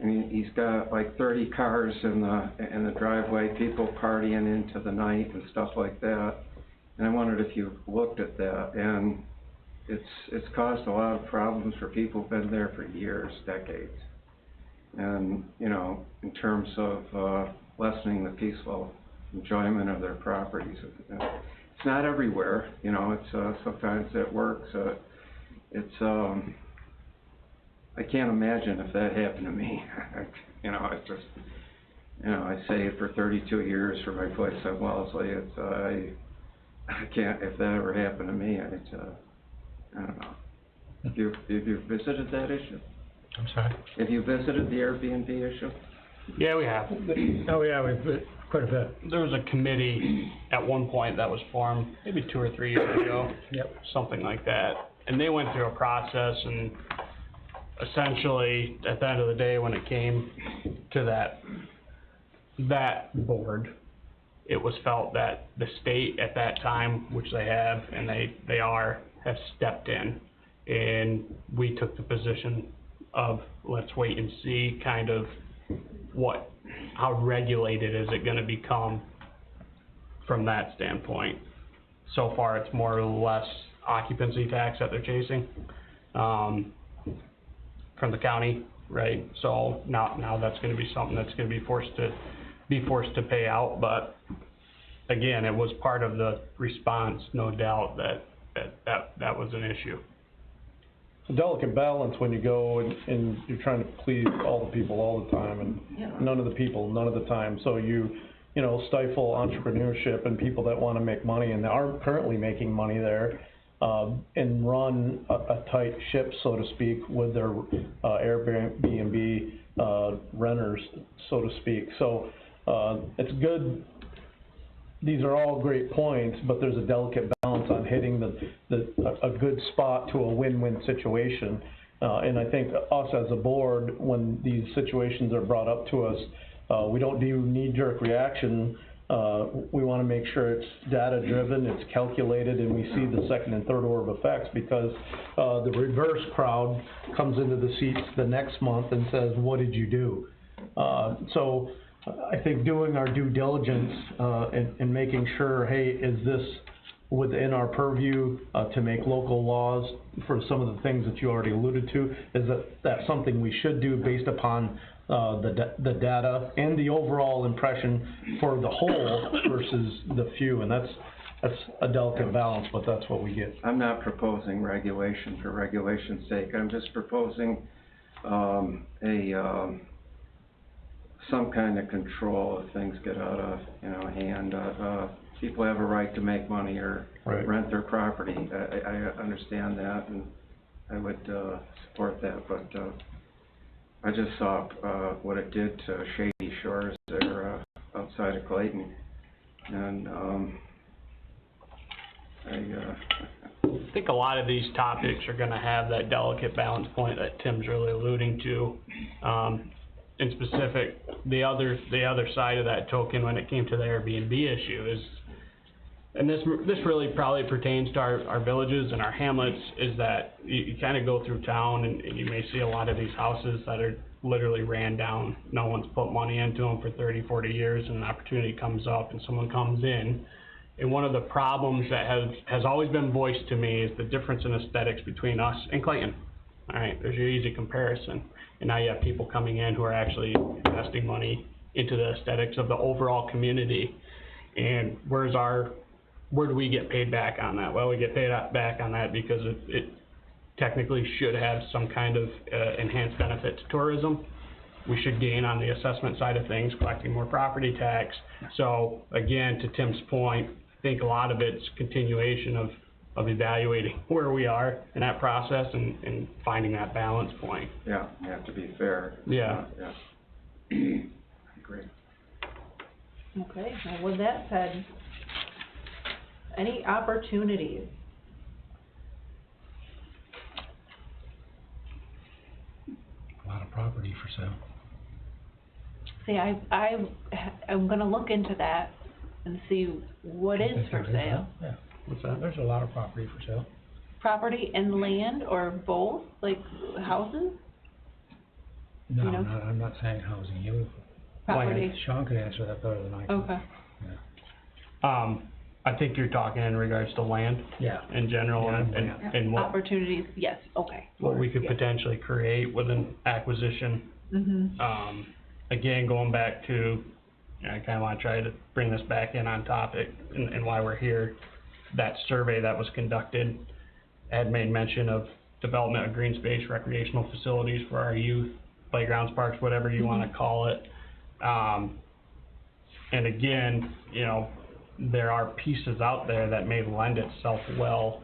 and he's got like 30 cars in the driveway, people partying into the night and stuff like that. And I wondered if you looked at that, and it's caused a lot of problems for people who've been there for years, decades. And, you know, in terms of lessening the peaceful enjoyment of their properties. It's not everywhere, you know, it's sometimes it works. I can't imagine if that happened to me. You know, it's just, you know, I saved for 32 years for my place at Wellesley. I can't, if that ever happened to me, I don't know. Have you visited that issue? I'm sorry? Have you visited the Airbnb issue? Yeah, we have. Oh, yeah, we've, quite a bit. There was a committee at one point that was formed, maybe 2 or 3 years ago. Yep. Something like that. And they went through a process, and essentially, at the end of the day, when it came to that board, it was felt that the state at that time, which they have, and they have stepped in, and we took the position of, let's wait and see kind of how regulated is it gonna become from that standpoint. So far, it's more or less occupancy tax that they're chasing, from the county, right? So now that's gonna be something that's gonna be forced to pay out, but again, it was part of the response, no doubt, that was an issue. It's a delicate balance when you go and you're trying to please all the people all the time, and none of the people, none of the time. So you know, stifle entrepreneurship and people that wanna make money and are currently making money there, and run a tight ship, so to speak, with their Airbnb renters, so to speak. So it's good these are all great points, but there's a delicate balance on hitting a good spot to a win-win situation. And I think us as a board, when these situations are brought up to us, we don't do knee-jerk reaction. We wanna make sure it's data-driven, it's calculated, and we see the second and third order of effects, because, the reverse crowd comes into the seats the next month and says, what did you do? So, I think doing our due diligence, and making sure, hey, is this within our purview, to make local laws for some of the things that you already alluded to, is that's something we should do based upon, the data and the overall impression for the whole versus the few, and that's a delicate balance, but that's what we get. I'm not proposing regulation for regulation's sake, I'm just proposing, some kind of control if things get out of, hand. People have a right to make money or Right. rent their property. I understand that, and I would, support that, but, I just saw, what it did to Shady Shores there, outside of Clayton, and, I think a lot of these topics are gonna have that delicate balance point that Tim's really alluding to. In specific, the other side of that token when it came to the Airbnb issue is, and this really probably pertains to our villages and our hamlets, is that you kinda go through town and you may see a lot of these houses that are literally ran down. No one's put money into them for 30, 40 years, and an opportunity comes up and someone comes in. And one of the problems that has always been voiced to me is the difference in aesthetics between us and Clayton. Alright, there's your easy comparison. And now you have people coming in who are actually investing money into the aesthetics of the overall community. And where do we get paid back on that? Well, we get paid back on that because it technically should have some kind of enhanced benefit to tourism. We should gain on the assessment side of things, collecting more property tax. So again, to Tim's point, I think a lot of it's continuation of evaluating where we are in that process and finding that balance point. yeah, you have to be fair. Yeah. Yeah. I agree. Okay, well, with that said, any opportunities? A lot of property for sale. See, I'm gonna look into that and see what is for sale. Yeah, What's that? there's a lot of property for sale. Property and land, or both, like houses? No, You know? I'm not saying housing, you, Property. Sean could answer that better than I can. Okay. I think you're talking in regards to land Yeah. in general Yeah, and what Opportunities, yes, okay. we could Yeah. potentially create with an acquisition. Mm-hmm. Again, going back to, I kinda wanna try to bring this back in on topic and why we're here. That survey that was conducted had made mention of development of green space recreational facilities for our youth, playgrounds, parks, whatever you wanna call it. And again, there are pieces out there that may lend itself well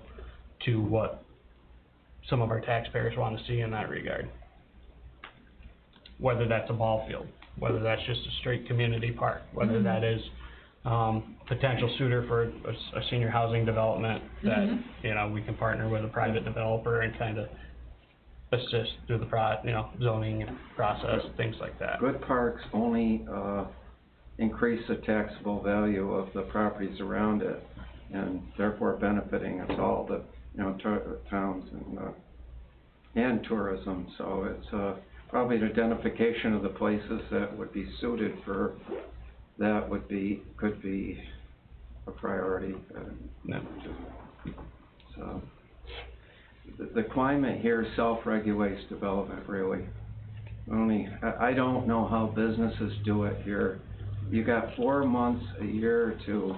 to what some of our taxpayers wanna see in that regard. Whether that's a ball field, whether that's just a straight community park, whether that is, potential suitor for a senior housing development that, we can partner with a private developer and kinda assist through the zoning process, things like that. Good parks only, increase the taxable value of the properties around it, and therefore benefiting us all, the, towns and tourism, so it's, probably an identification of the places that would be suited for, that could be a priority, Yeah. so. The climate here self-regulates development, really. I don't know how businesses do it here. You got 4 months a year to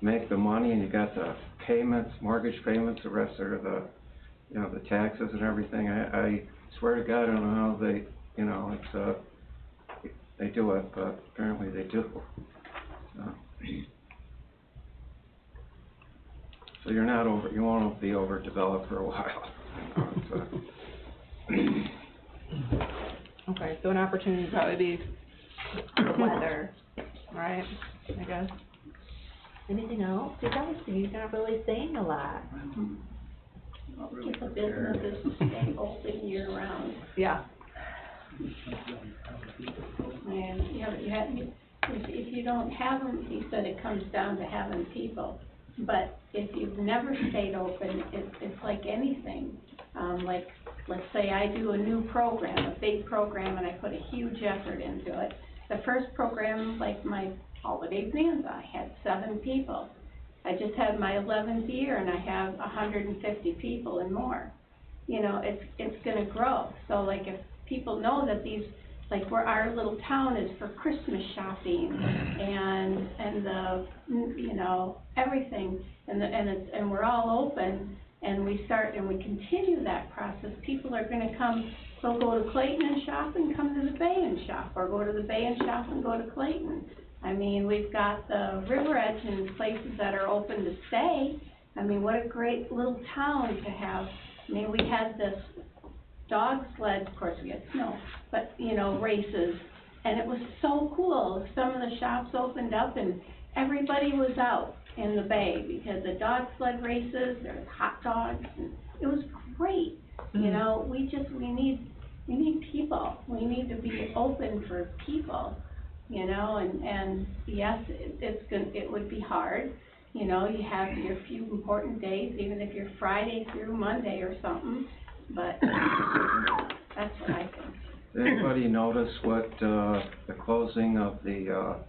make the money, and you got the payments, mortgage payments, the rest are the taxes and everything. I swear to God, I don't know how they, they do it, but apparently they do. So you won't be overdeveloped for a while. Okay, so an opportunity would probably be the weather, right, I guess? Anything else? You guys, you're not really saying a lot. Not really If a prepared. business is staying open year round, Yeah. and if you don't have them, he said it comes down to having people. But if you've never stayed open, it's like anything. Like, let's say I do a new program, a big program, and I put a huge effort into it. The first program, like my holiday bonanza, I had 7 people. I just had my 11th year, and I have 150 people and more. You know, it's gonna grow. So like if people know that these, like where our little town is for Christmas shopping and the, you know, everything, and we're all open, and we start and we continue that process, people are gonna come, they'll go to Clayton and shop and come to the Bay and shop, or go to the Bay and shop and go to Clayton. I mean, we've got the river edge and places that are open to stay. I mean, what a great little town to have. I mean, we had this dog sled, of course we had snow, but, you know, races, and it was so cool. Some of the shops opened up and everybody was out in the Bay because the dog sled races, there was hot dogs, and it was great. You know, we need people. We need to be open for people, you know, and yes, it would be hard. You know, you have your few important days, even if you're Friday through Monday or something, but that's what I think. Did anybody notice what, the closing of the,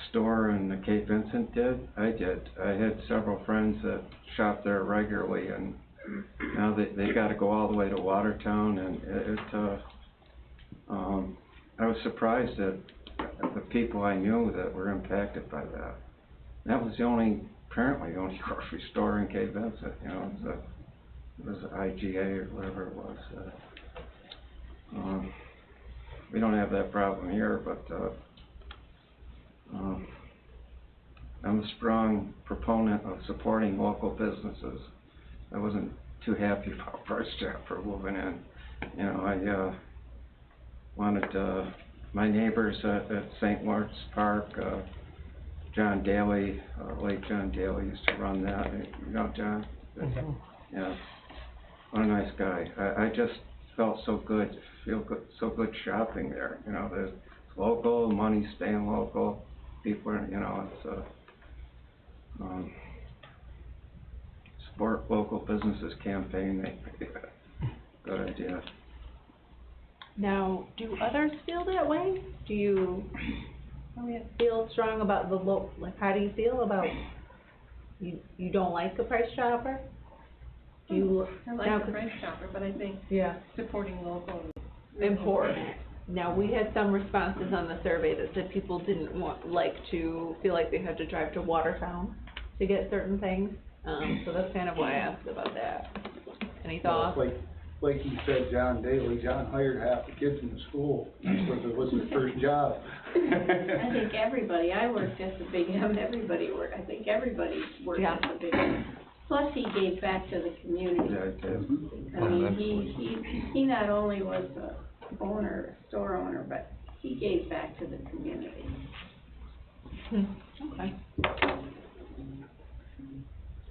store in the Cape Vincent did? I did. I had several friends that shop there regularly, and now they gotta go all the way to Watertown, and I was surprised at the people I knew that were impacted by that. That was apparently the only grocery store in Cape Vincent, you know, it was IGA or whatever it was. We don't have that problem here, but, I'm a strong proponent of supporting local businesses. I wasn't too happy about Price Chopper moving in. You know, I, wanted, my neighbors at St. Lawrence Park, John Daly, late John Daly used to run that, you know John? Yeah, what a nice guy. I just felt so good, so good shopping there, you know, the local, money staying local, people are, you know, it's, support local businesses campaign, good idea. Now, do others feel that way? Do you feel strong about the like, how do you feel about, you don't like the Price Chopper? Do you? I like the Price Chopper, but I think Yeah. supporting local is Important. Now, we had some responses on the survey that said people didn't feel like they had to drive to Watertown to get certain things, so that's kind of why I asked about that. Any thoughts? Like you said, John Daly, John hired half the kids in the school, because it was their first job. I think everybody, I worked at the Big M, I think everybody worked at the Big M. Plus, he gave back to the community. Yeah, I did. I mean, he not only was a store owner, but he gave back to the community. Okay.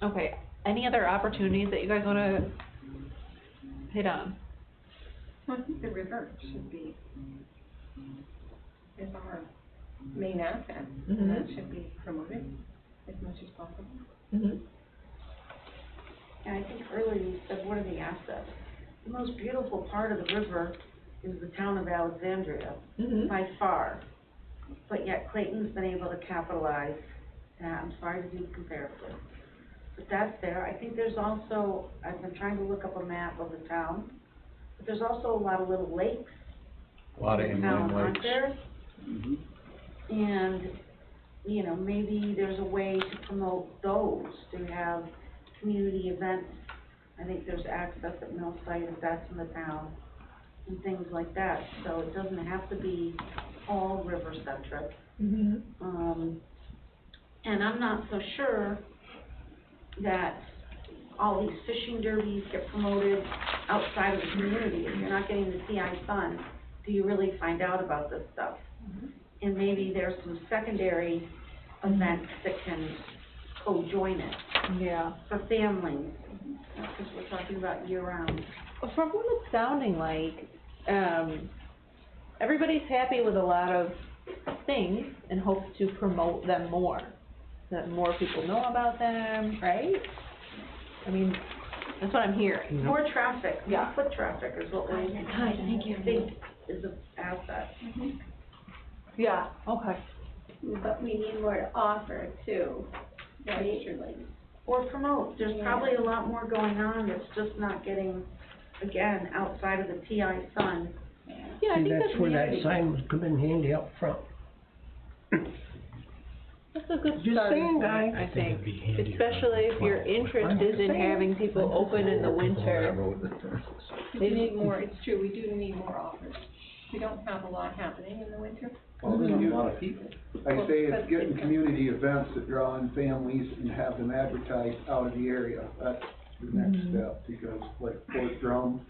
Okay, any other opportunities that you guys wanna hit on? Well, I think the river should be, is our main asset, and that should be promoted as much as possible. And I think earlier you said, what are the assets? The most beautiful part of the river is the town of Alexandria, by far. But yet Clayton's been able to capitalize, and I'm sorry to do comparative, but that's there. I think there's also, I've been trying to look up a map of the town, but there's also a lot of little lakes. A lot of inland aren't lakes. there? And, you know, maybe there's a way to promote those, to have community events. I think there's access at Mill Site if that's in the town, and things like that. So it doesn't have to be all river-centric. And I'm not so sure that all these fishing derbies get promoted outside of the community. If you're not getting the CI fund, do you really find out about this stuff? And maybe there's some secondary events that can co-join it Yeah. for families, because we're talking about year-round. From what it's sounding like, everybody's happy with a lot of things and hopes to promote them more, so that more people know about them, right? I mean, that's what I'm hearing. More traffic, more Yeah. foot traffic is what we think is an asset. Yeah, okay. But we need more to offer too, right? Or promote, there's probably a lot more going on that's just not getting, again, outside of the TI Sun. Yeah, I See, think that's where that community- sign would come in handy up front. That's a good Just starting saying, point, guys. I I think think, it'd be handier especially if you're on- interested in having people open in the winter. We need more, it's true, we do need more offers. We don't have a lot happening in the winter. Well, There's then a lot of people. I say it's getting community events that draw in families and have them advertised out of the area. That's the next step, because like Fort Drum,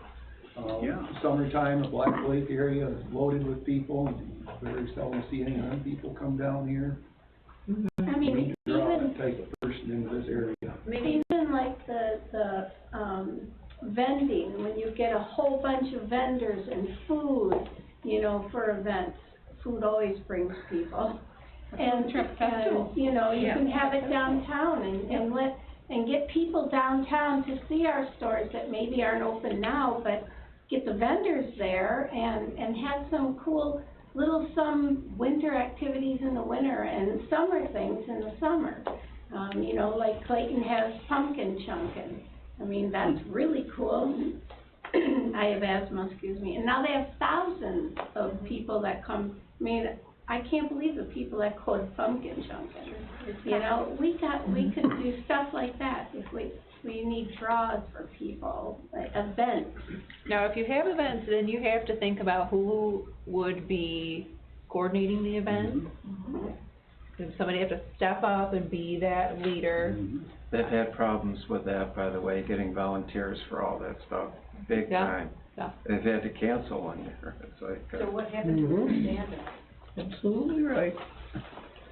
Yeah. summertime, the Black Lake area is loaded with people, and very seldom see any young people come down here. I We mean, need to draw even, that type of person into this area. even like the vending, when you get a whole bunch of vendors and food, you know, for events, food always brings people. And, Trip festival. you know, you Yeah. can have it downtown and get people downtown to see our stores that maybe aren't open now, but get the vendors there and have some cool some winter activities in the winter and summer things in the summer. You know, like Clayton has pumpkin chunkin'. I mean, that's really cool. I have asthma, excuse me, and now they have thousands of people that come. I mean, I can't believe the people that go to pumpkin chunkin'. You know, we could do stuff like that if we need draws for people, like events. Now, if you have events, then you have to think about who would be coordinating the event. Does somebody have to step up and be that leader? They've had problems with that, by the way, getting volunteers for all that stuff, big Yeah. time. Yeah. They've had to cancel one year, it's like, So what happened to the stand-up? Absolutely right.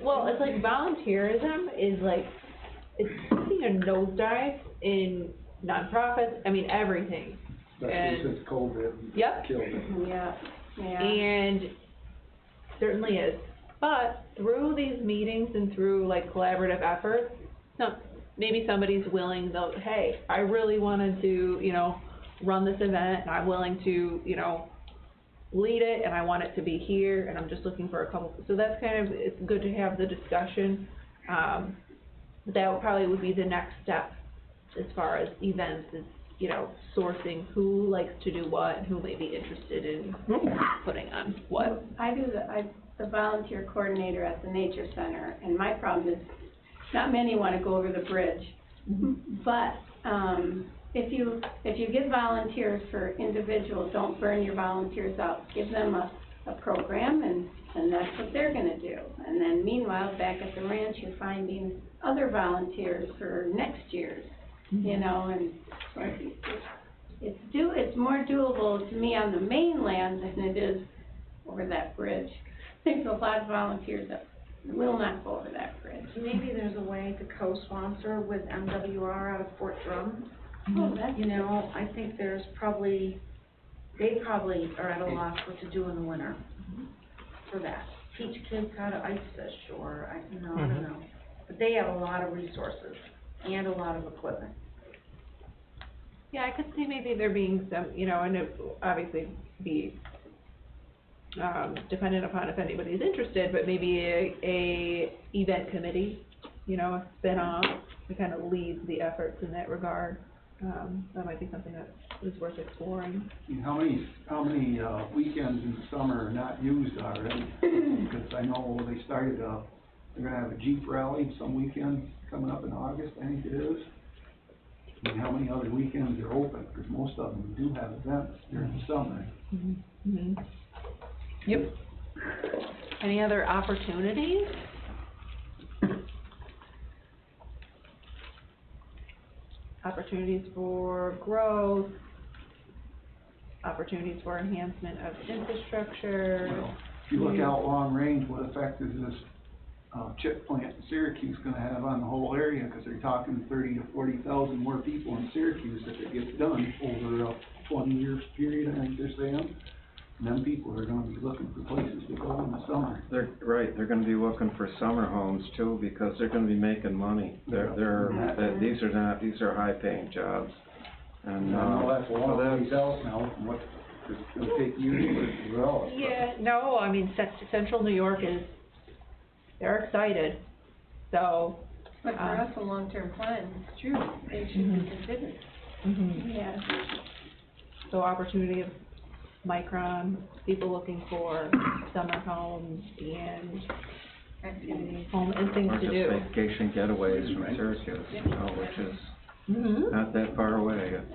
Well, it's like volunteerism is like, it's taking a nosedive in nonprofits, I mean, everything. Especially And- since COVID Yep. killed it. Yeah, yeah. And certainly is. But through these meetings and through like collaborative efforts, maybe somebody's willing, they'll, hey, I really wanted to, you know, run this event, and I'm willing to, you know, lead it, and I want it to be here, and I'm just looking for a couple, so that's kind of, it's good to have the discussion. That probably would be the next step as far as events is, you know, sourcing who likes to do what, and who may be interested in putting on what. I do the volunteer coordinator at the Nature Center, and my problem is, not many wanna go over the bridge. But, if you get volunteers for individuals, don't burn your volunteers out. Give them a program, and that's what they're gonna do. And then meanwhile, back at the ranch, you're finding other volunteers for next year's, you know, and so it's more doable to me on the mainland than it is over that bridge. There's a lot of volunteers that will not go over that bridge. Maybe there's a way to co-sponsor with MWR out of Fort Drum. Oh, that's. You know, I think there's probably, they probably are at a loss what to do in the winter for that. Teach kids how to ice fish, or, I don't know. But they have a lot of resources and a lot of equipment. Yeah, I could see maybe there being some, you know, and it obviously be, dependent upon if anybody's interested, but maybe a event committee, you know, a spin-off that kind of leads the efforts in that regard. That might be something that is worth exploring. I mean, how many weekends in the summer are not used already? Because I know they started, they're gonna have a Jeep rally some weekends coming up in August, I think it is. I mean, how many other weekends are open? Because most of them do have events during the summer. Yep. Any other opportunities? Opportunities for growth, opportunities for enhancement of infrastructure. Well, if you look out long range, what effect is this chip plant in Syracuse gonna have on the whole area, cause they're talking 30 to 40,000 more people in Syracuse if it gets done over a 20-year period, I think they're saying. And them people are gonna be looking for places to go in the summer. They're, right, they're gonna be looking for summer homes too, because they're gonna be making money. These are high-paying jobs. And, I know that's a so long that's- ways out now, from what, it's gonna take years to develop. but- Yeah, no, I mean, Central New York is, they're excited, so. But for us, a long-term plan, it's true, it should be considered. Yeah. So opportunity of Micron, people looking for summer homes and Activities. home and things Or to just do. vacation getaways from Syracuse, you know, which is not that far away. It's,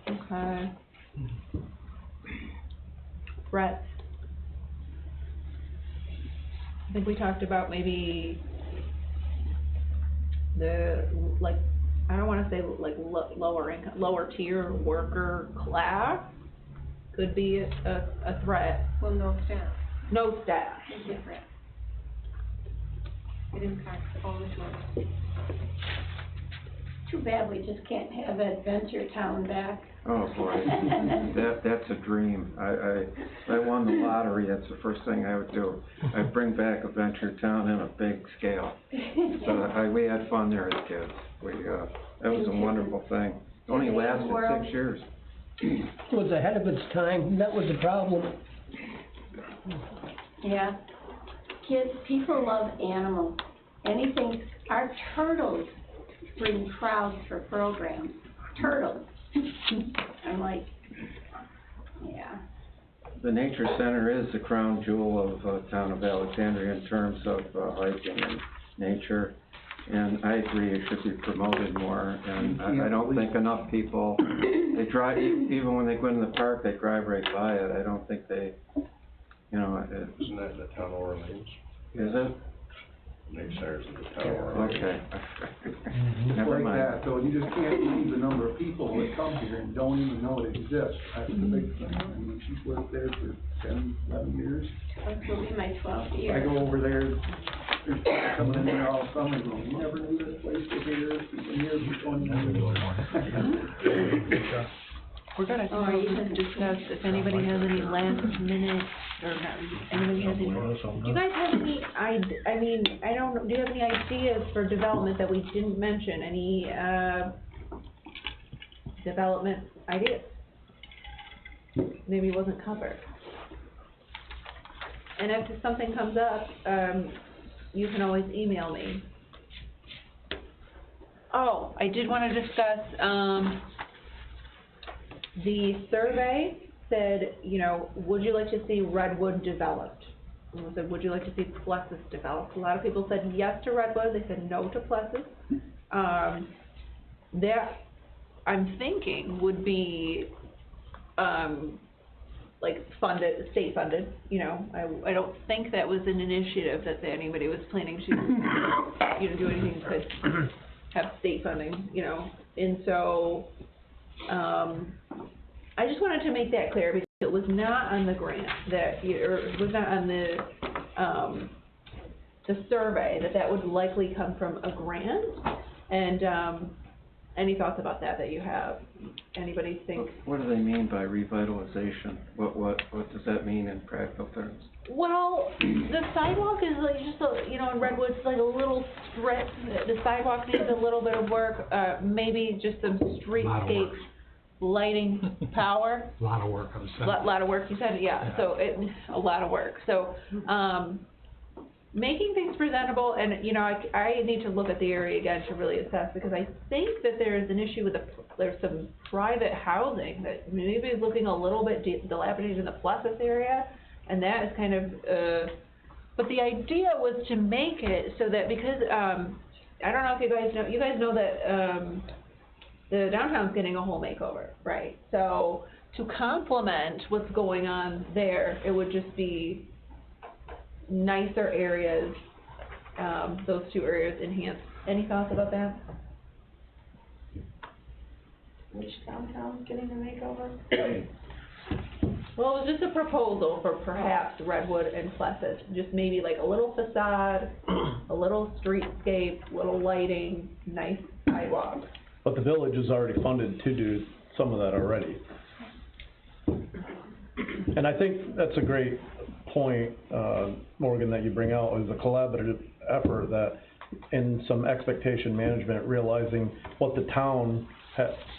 Okay. Brett. I think we talked about maybe the, like, I don't wanna say like lower income, lower tier worker class could be a threat. Well, no staff, No staff. it's different. It impacts all the tourists. Too bad we just can't have Adventure Town back. oh boy, that's a dream. I won the lottery, that's the first thing I would do. I'd bring back Adventure Town in a big scale. So we had fun there as kids. That was a wonderful thing. It only lasted 6 years. It was ahead of its time, that was the problem. Yeah. Kids, people love animals. Anything, our turtles bring crowds for programs. Turtles. I'm like, yeah. The Nature Center is the crown jewel of town of Alexandria in terms of hiking and nature. And I agree, it should be promoted more, and I don't think enough people, they drive, even when they go in the park, they drive right by it. I don't think they, you know, Isn't that the town of Orleans? is it? Nature Center's in the town of Orleans. Okay. It's Never like mind. that, though, you just can't believe the number of people that come here and don't even know it exists. That's the big thing. I mean, she's worked there for 10, 11 years. This will be my 12th year. I go over there, there's people coming in there all summer going, you never knew this place was here, it's been here for 20 years. We're gonna discuss if anybody has any last minute, or not, anybody has any, do you guys have any, I mean, I don't know, do you have any ideas for development that we didn't mention, any, development ideas? Maybe wasn't covered. And if something comes up, you can always email me. Oh, I did wanna discuss, the survey said, you know, would you like to see Redwood developed? And we said, would you like to see Plessis developed? A lot of people said yes to Redwood, they said no to Plessis. That, I'm thinking, would be, like funded, state funded, you know. I don't think that was an initiative that anybody was planning to, you know, do anything to have state funding, you know. And so, I just wanted to make that clear because it was not on the grant that, or it was not on the survey that would likely come from a grant. And, any thoughts about that you have? Anybody think? What do they mean by revitalization? What does that mean in practical terms? Well, the sidewalk is like just a, you know, in Redwood, it's like a little strip. The sidewalk needs a little bit of work, maybe just some streetscape lighting power. A lot of work on the side. Lot of work, you said, yeah, so a lot of work, so, making things presentable, and, you know, I need to look at the area again to really assess, because I think that there's an issue with there's some private housing that maybe is looking a little bit dilapidated in the Plessis area, and that is kind of, but the idea was to make it so that, because, I don't know if you guys know that, the downtown's getting a whole makeover, right? So, to complement what's going on there, it would just be nicer areas, those two areas enhanced. Any thoughts about that? Which downtown's getting a makeover? Well, it was just a proposal for perhaps Redwood and Pleasant, just maybe like a little facade, a little streetscape, little lighting, nice sidewalks. But the village is already funded to do some of that already. And I think that's a great point, Morgan, that you bring out, is a collaborative effort that in some expectation management, realizing what the town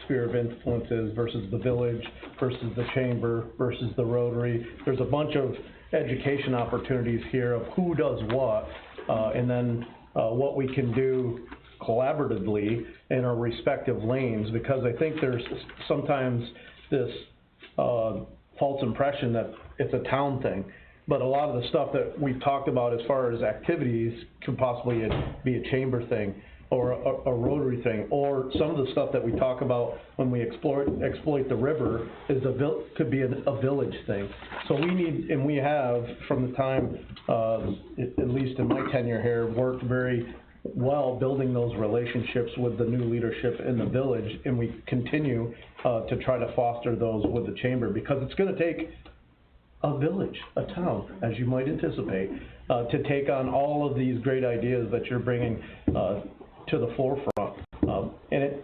sphere of influence is versus the village, versus the chamber, versus the Rotary. There's a bunch of education opportunities here of who does what, and then what we can do collaboratively in our respective lanes, because I think there's sometimes this false impression that it's a town thing. But a lot of the stuff that we've talked about as far as activities could possibly be a chamber thing, or a Rotary thing, or some of the stuff that we talk about when we exploit the river is could be a village thing. So we need, and we have, from the time, at least in my tenure here, worked very well building those relationships with the new leadership in the village, and we continue to try to foster those with the chamber, because it's gonna take a village, a town, as you might anticipate, to take on all of these great ideas that you're bringing to the forefront. And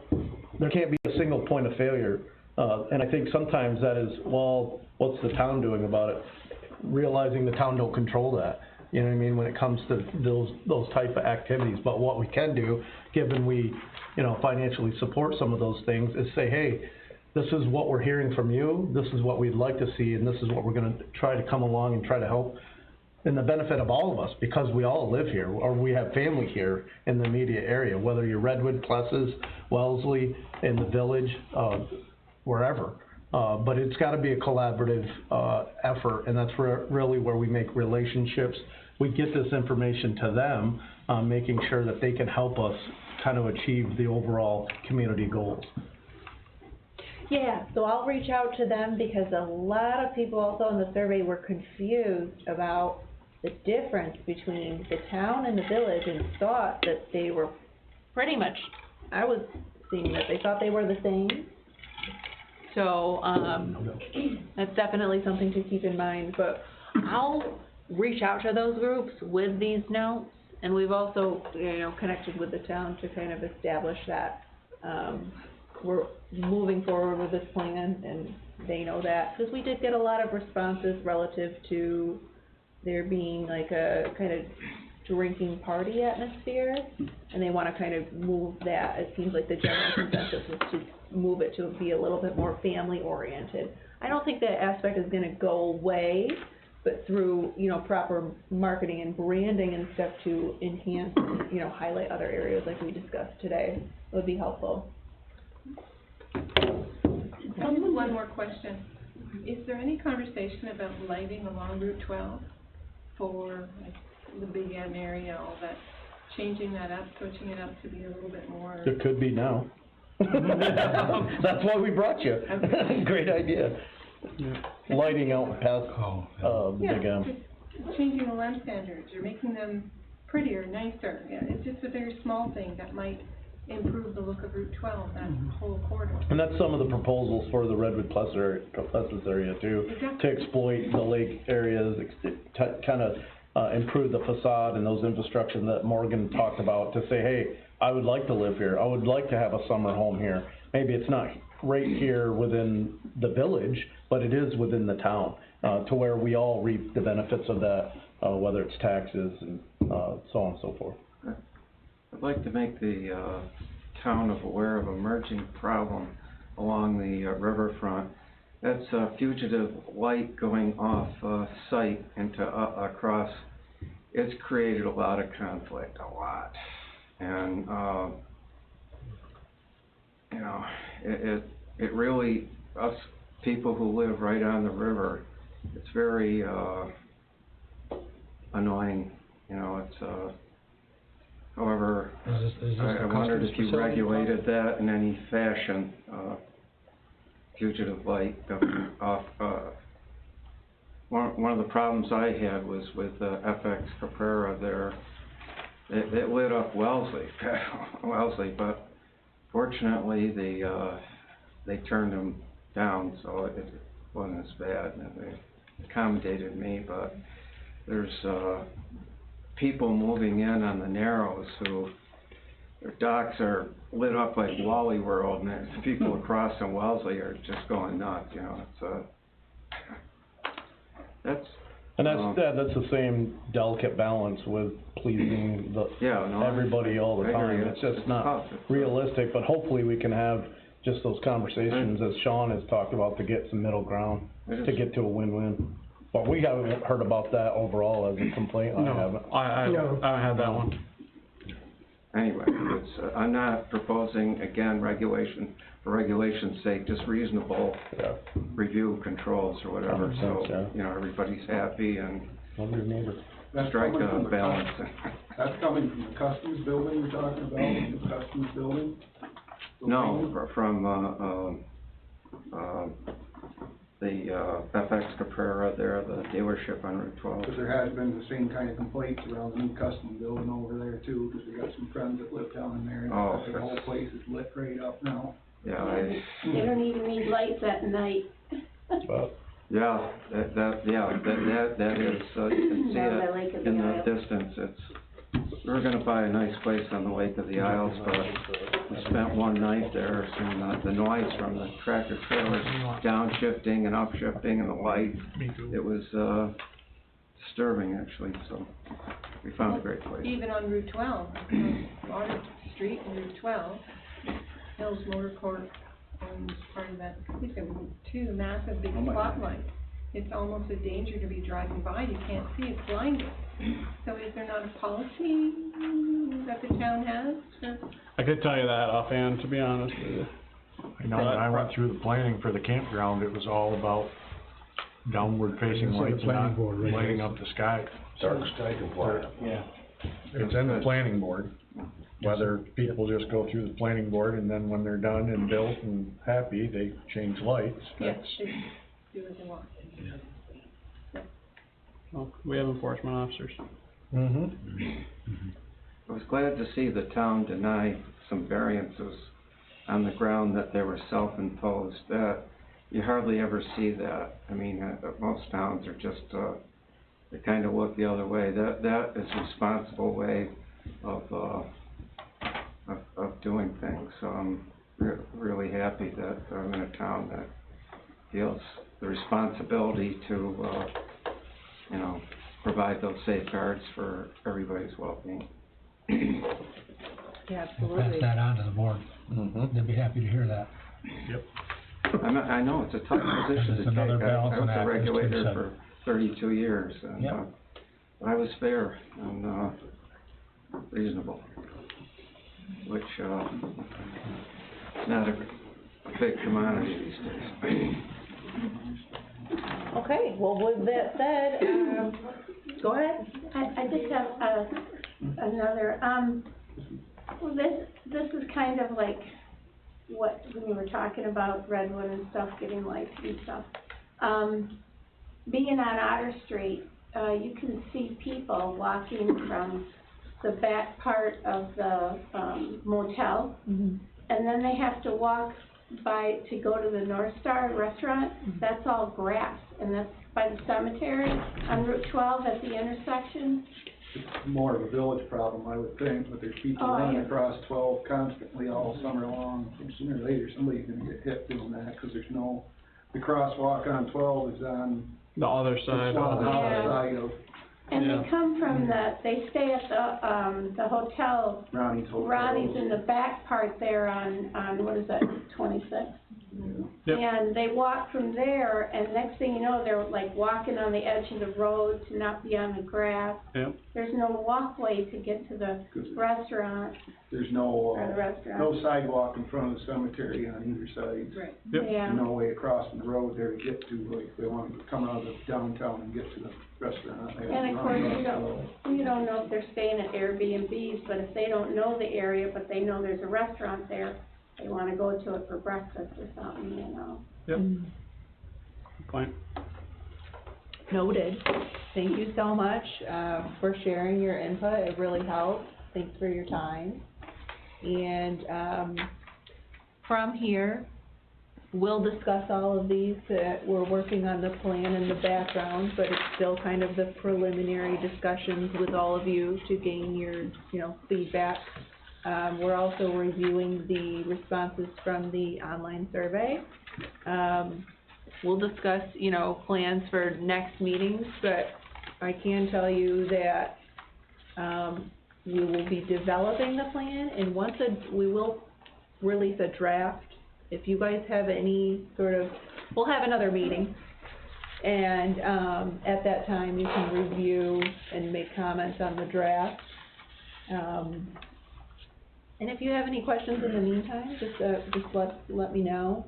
there can't be a single point of failure. And I think sometimes that is, well, what's the town doing about it? Realizing the town don't control that. You know what I mean, when it comes to those type of activities. But what we can do, given we, financially support some of those things, is say, hey, this is what we're hearing from you, this is what we'd like to see, and this is what we're gonna try to come along and try to help in the benefit of all of us, because we all live here, or we have family here in the immediate area, whether you're Redwood, Plessis, Wellesley, in the village, wherever. But it's gotta be a collaborative, effort, and that's really where we make relationships. We get this information to them, making sure that they can help us kind of achieve the overall community goals. Yeah, so I'll reach out to them, because a lot of people also in the survey were confused about the difference between the town and the village, and thought that they were pretty much, I was seeing that they thought they were the same. So, that's definitely something to keep in mind, but I'll reach out to those groups with these notes, and we've also, connected with the town to kind of establish that, we're moving forward with this plan, and they know that, because we did get a lot of responses relative to there being like a kind of drinking party atmosphere, and they wanna kind of move that. It seems like the general consensus is to move it to be a little bit more family oriented. I don't think that aspect is gonna go away, but through, proper marketing and branding and stuff to enhance, highlight other areas like we discussed today would be helpful. One more question. Is there any conversation about lighting along Route 12 for like the Big M area, all that, changing that up, switching it up to be a little bit more? There could be now. That's why we brought you. Great idea. Lighting out past, Big M. Just changing the lens standards, you're making them prettier, nicer. Yeah, it's just a very small thing that might improve the look of Route 12, that whole corridor. And that's some of the proposals for the Redwood Plessis area too, to exploit the lake areas, to kind of improve the facade and those infrastructure that Morgan talked about, to say, hey, I would like to live here, I would like to have a summer home here. Maybe it's not right here within the village, but it is within the town, to where we all reap the benefits of that, whether it's taxes and so on and so forth. I'd like to make the town aware of an emerging problem along the riverfront. That's fugitive light going off site into across. It's created a lot of conflict, a lot, and it really, us people who live right on the river, it's very annoying. It's however, I wondered if you regulated that in any fashion, fugitive light going off. One of the problems I had was with FX Caprera there. It lit up Wellesley, but fortunately they turned them down, so wasn't as bad, and they accommodated me, but there's, people moving in on the Narrows who, their docks are lit up like Wally World, and the people across in Wellesley are just going nuts, you know, it's, that's. And that's the same delicate balance with pleasing everybody all the time. It's just not realistic, but hopefully we can have just those conversations, as Sean has talked about, to get some middle ground, to get to a win-win. But we haven't heard about that overall as a complaint, I haven't. I haven't had that one. Anyway, it's, I'm not proposing, again, regulation for regulation's sake, just reasonable review controls or whatever, so, you know, everybody's happy and strike a balance. That's coming from the customs building you're talking about, the customs building? No, from, the, FX Caprera there, the dealership on Route 12. Because there has been the same kind of complaints around the new custom building over there too, because we got some friends that live down in there, and the whole place is lit right up now. Yeah, They don't even need lights at night. yeah, that is, you can see it in the distance, we're gonna buy a nice place on the Lake of the Isles, but we spent one night there, and the noise from the tractor trailers downshifting and upshifting and the light, it was, disturbing actually, so we found a great place. Even on Route 12, Water Street and Route 12, Hills Motor Corp owns part of that. I think there were two massive big spotlights. It's almost a danger to be driving by, you can't see, it's blinding. So is there not a policy that the town has? I could tell you that offhand, to be honest with you. I know when I went through the planning for the campground, it was all about downward facing lights and not lighting up the sky. Dark sky compliant. Yeah. It's in the planning board, whether people just go through the planning board and then when they're done and built and happy, they change lights. Yes, they do what they want. Well, we have enforcement officers. I was glad to see the town deny some variances on the ground that they were self-imposed. That, you hardly ever see that. I mean, most towns are just, they kind of look the other way. That is a responsible way of doing things. So I'm really happy that I'm in a town that feels the responsibility to, you know, provide those safeguards for everybody's well-being. Yeah, absolutely. Pass that on to the board. They'd be happy to hear that. Yep. I know, it's a tough position to take. I was a regulator for 32 years, and I was fair and reasonable, which is not a big commodity these days. Okay, well, with that said, go ahead. I just have, another, well, this is kind of like what, when you were talking about Redwood and stuff, getting lights and stuff. Being on Otter Street, you can see people walking from the back part of the, motel, and then they have to walk to go to the North Star restaurant. That's all grass, and that's by the cemetery on Route 12 at the intersection. It's more of a village problem, I would think, but there's people running across 12 constantly all summer long. And sooner or later, somebody's gonna get hit doing that, because there's no, the crosswalk on 12 is on the other side. the other side of. And they come from they stay at the hotel, Ronnie's Hotel. Ronnie's in the back part there on what is that, 26? Yep. And they walk from there, and next thing you know, they're like walking on the edge of the road to not be on the grass. Yep. There's no walkway to get to the restaurant. There's no, Or the restaurant. no sidewalk in front of the cemetery on either side. Right. Yep. Yeah. No way across the road there to get to, like, if they want to come out of the downtown and get to the restaurant. They have to And of run course, across the road. you don't know if they're staying at Airbnbs, but if they don't know the area, but they know there's a restaurant there, they wanna go to it for breakfast or something, you know. Yep. Good point. Noted. Thank you so much, for sharing your input, it really helps. Thanks for your time. And, from here, we'll discuss all of these, we're working on the plan in the background, but it's still kind of the preliminary discussions with all of you to gain your, you know, feedback. We're also reviewing the responses from the online survey. We'll discuss, you know, plans for next meetings, but I can tell you that, we will be developing the plan, and we will release a draft. If you guys have any sort of, we'll have another meeting, and, at that time, you can review and make comments on the draft. And if you have any questions in the meantime, just let me know.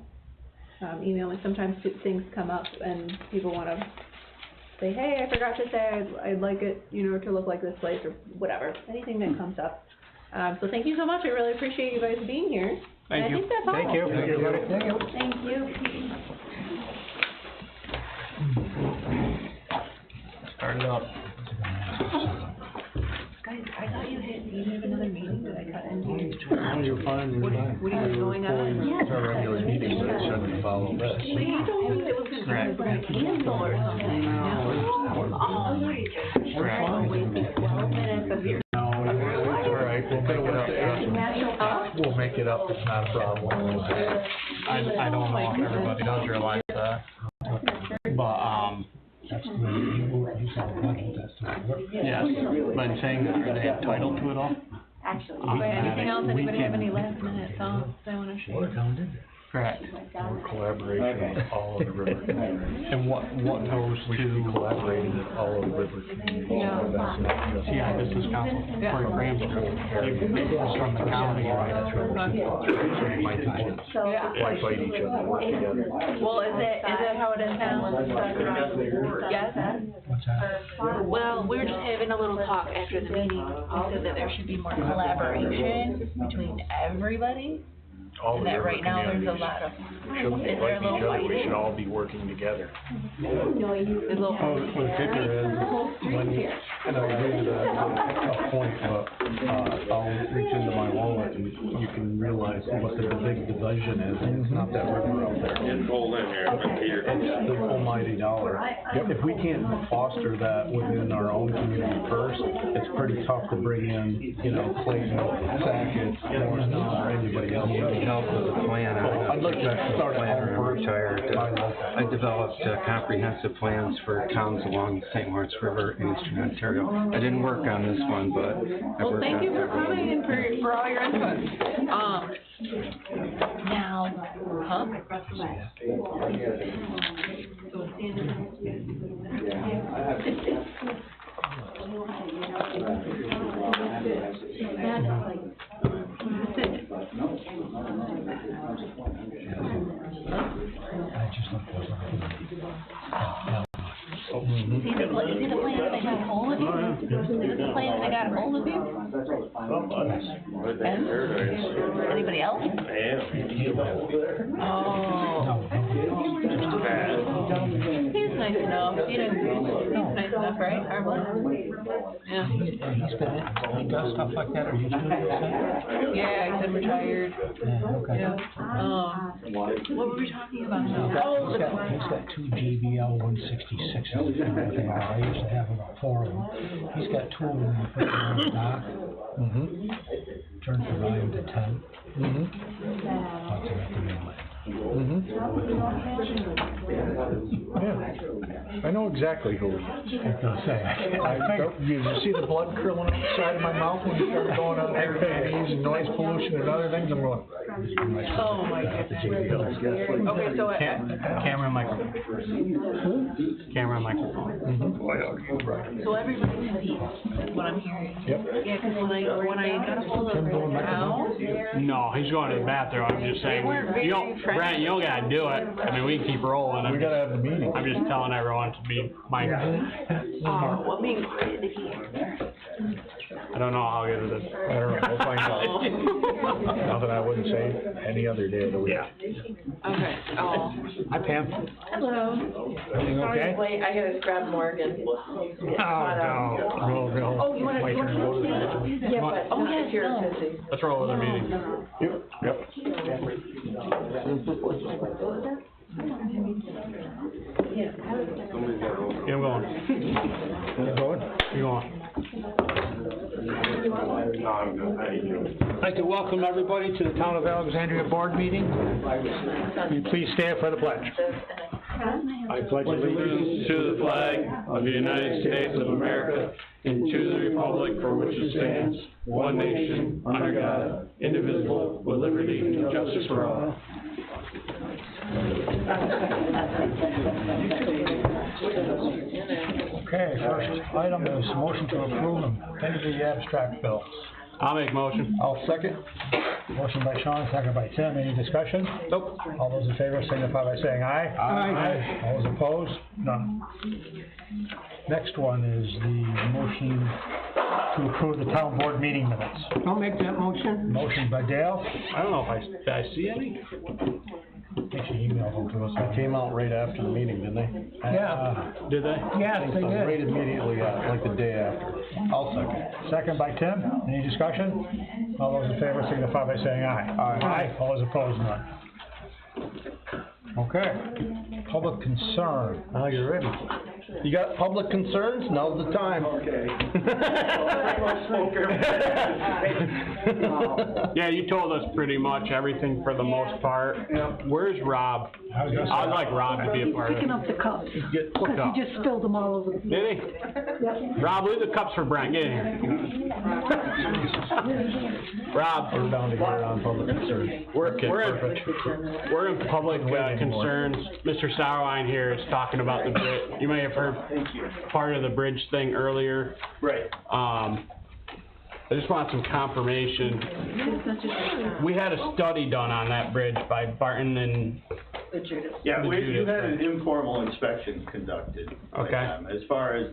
Email me. Sometimes things come up and people wanna say, hey, I forgot to say I'd like it, you know, to look like this place, or whatever, anything that comes up. So thank you so much. I really appreciate you guys being here. Thank you. I think that's all. Thank you. Thank you. Thank you. Start it up. Guys, I thought you had another meeting that I cut into. No, you're fine, you're fine. What are you going on? It's our regular meeting, but it shouldn't follow this. But you told me it was gonna cancel or something. Oh my gosh. We're Wait 12 minutes of your. No, it's all right, we'll make it up, we'll make it up, it's not a problem. I don't know if everybody does realize that, but, That's the way you saw the budget, that's the way it works. yes, but I'm saying, are they entitled to it all? Actually. Anything else? Anybody have any last minute thoughts they wanna share? What town did it? Correct. We're collaborating with all of the river communities. And what goes We should be to, collaborating with all of the river communities. Yeah. yeah, this is council, for Graham's group, from the county, right? So, Like fight each other, work together. well, is it how it is now? Yes? What's that? Well, we were just having a little talk after the meeting. We said that there should be more collaboration between everybody. All And the that river right now there's a communities. lot of, We shouldn't is there a fight each little other, we fighting? should all be working together. There's a little. Well, the kicker is, when, and I agree to that point, but, I'll reach into my wallet and you can realize what the big division is, and it's not that river out there. It's cold in here, but Peter. It's the almighty dollar. If we can't foster that within our own community first, it's pretty tough to bring in, you know, Clayton, Sackett, Morrison, or anybody else. Help with the plan. I'd like to start at home first. I developed comprehensive plans for towns along the St. Lawrence River in eastern Ontario. I didn't work on this one, but I Well, worked on thank you for several. coming and for all your input. now, huh? I just looked at it. See the plan that they got hold of you? See the plan that they got hold of you? And anybody else? Oh. He's nice enough, he's nice enough, right, Harlan? Yeah. He does stuff like that, or you do it? Yeah, he's been retired. Yeah, okay. Yeah. What were we talking about now? He's got two JBL 166s. I used to have about 4 of them. He's got 2 of them in the front of the dock. Turns the volume to 10. Puts them at the mainland. Yeah, I know exactly who he is. I was gonna say, I figured. You see the blood curling up the side of my mouth when you started going on Airbnbs and noise pollution and other things, I'm going. Oh my goodness. Okay, so Camera, microphone. Camera, microphone. So everybody competes, is what I'm hearing. Yep. Yeah, cause when I got a hold of now, No, he's going to the bathroom, I'm just saying, you don't, Brent, you don't gotta do it, I mean, we can keep rolling, We gotta have the meeting. I'm just telling everyone to be mindful. what being quiet to hear. I don't know how good it is. I don't know, we'll find out. Nothing I wouldn't say any other day of the week. Yeah. Okay, oh. Hi, Pam. Hello. Everything okay? Wait, I gotta grab Morgan. Oh, no. No. Oh, you wanna My turn to go to the bathroom. Yeah, but, oh, yes, you're busy. Let's roll with the meeting. Yep. Yeah, I'm going. You going? You going? I'd like to welcome everybody to the Town of Alexandria Board meeting. Will you please stand for the pledge? I pledge allegiance To the flag of the United States of America and to the republic for which it stands, one nation, under God, indivisible, with liberty and justice for all. Okay, first item is motion to approve and pay the abstract bills. I'll make motion. I'll second. Motion by Sean, second by Tim. Any discussion? Nope. All those in favor signify by saying aye. Aye. All those opposed? None. Next one is the motion to approve the town board meeting minutes. I'll make that motion. Motion by Dale. I don't know if did I see any? I think she emailed them to us. They came out right after the meeting, didn't they? Yeah. Did they? Yes, they did. Right immediately, like the day after. I'll second. Second by Tim. Any discussion? All those in favor signify by saying aye. Aye. All those opposed? None. Okay. Public concern. Now you're ready. You got public concerns? Now's the time. Okay. Yeah, you told us pretty much everything for the most part. Where's Rob? I'd like Rob to be a part of it. Picking up the cups, because cup. he just spilled them all over the floor. Did he? Rob, leave the cups for Brent. Get in here. Rob, We're down to here on public concerns. we're in public concerns. Mr. Sauerwein here is talking about the bridge. You may have heard part of the bridge thing earlier. Right. I just want some confirmation. We had a study done on that bridge by Barton and Yeah, The you Judas had an thing. informal inspection conducted by Okay. them, as far as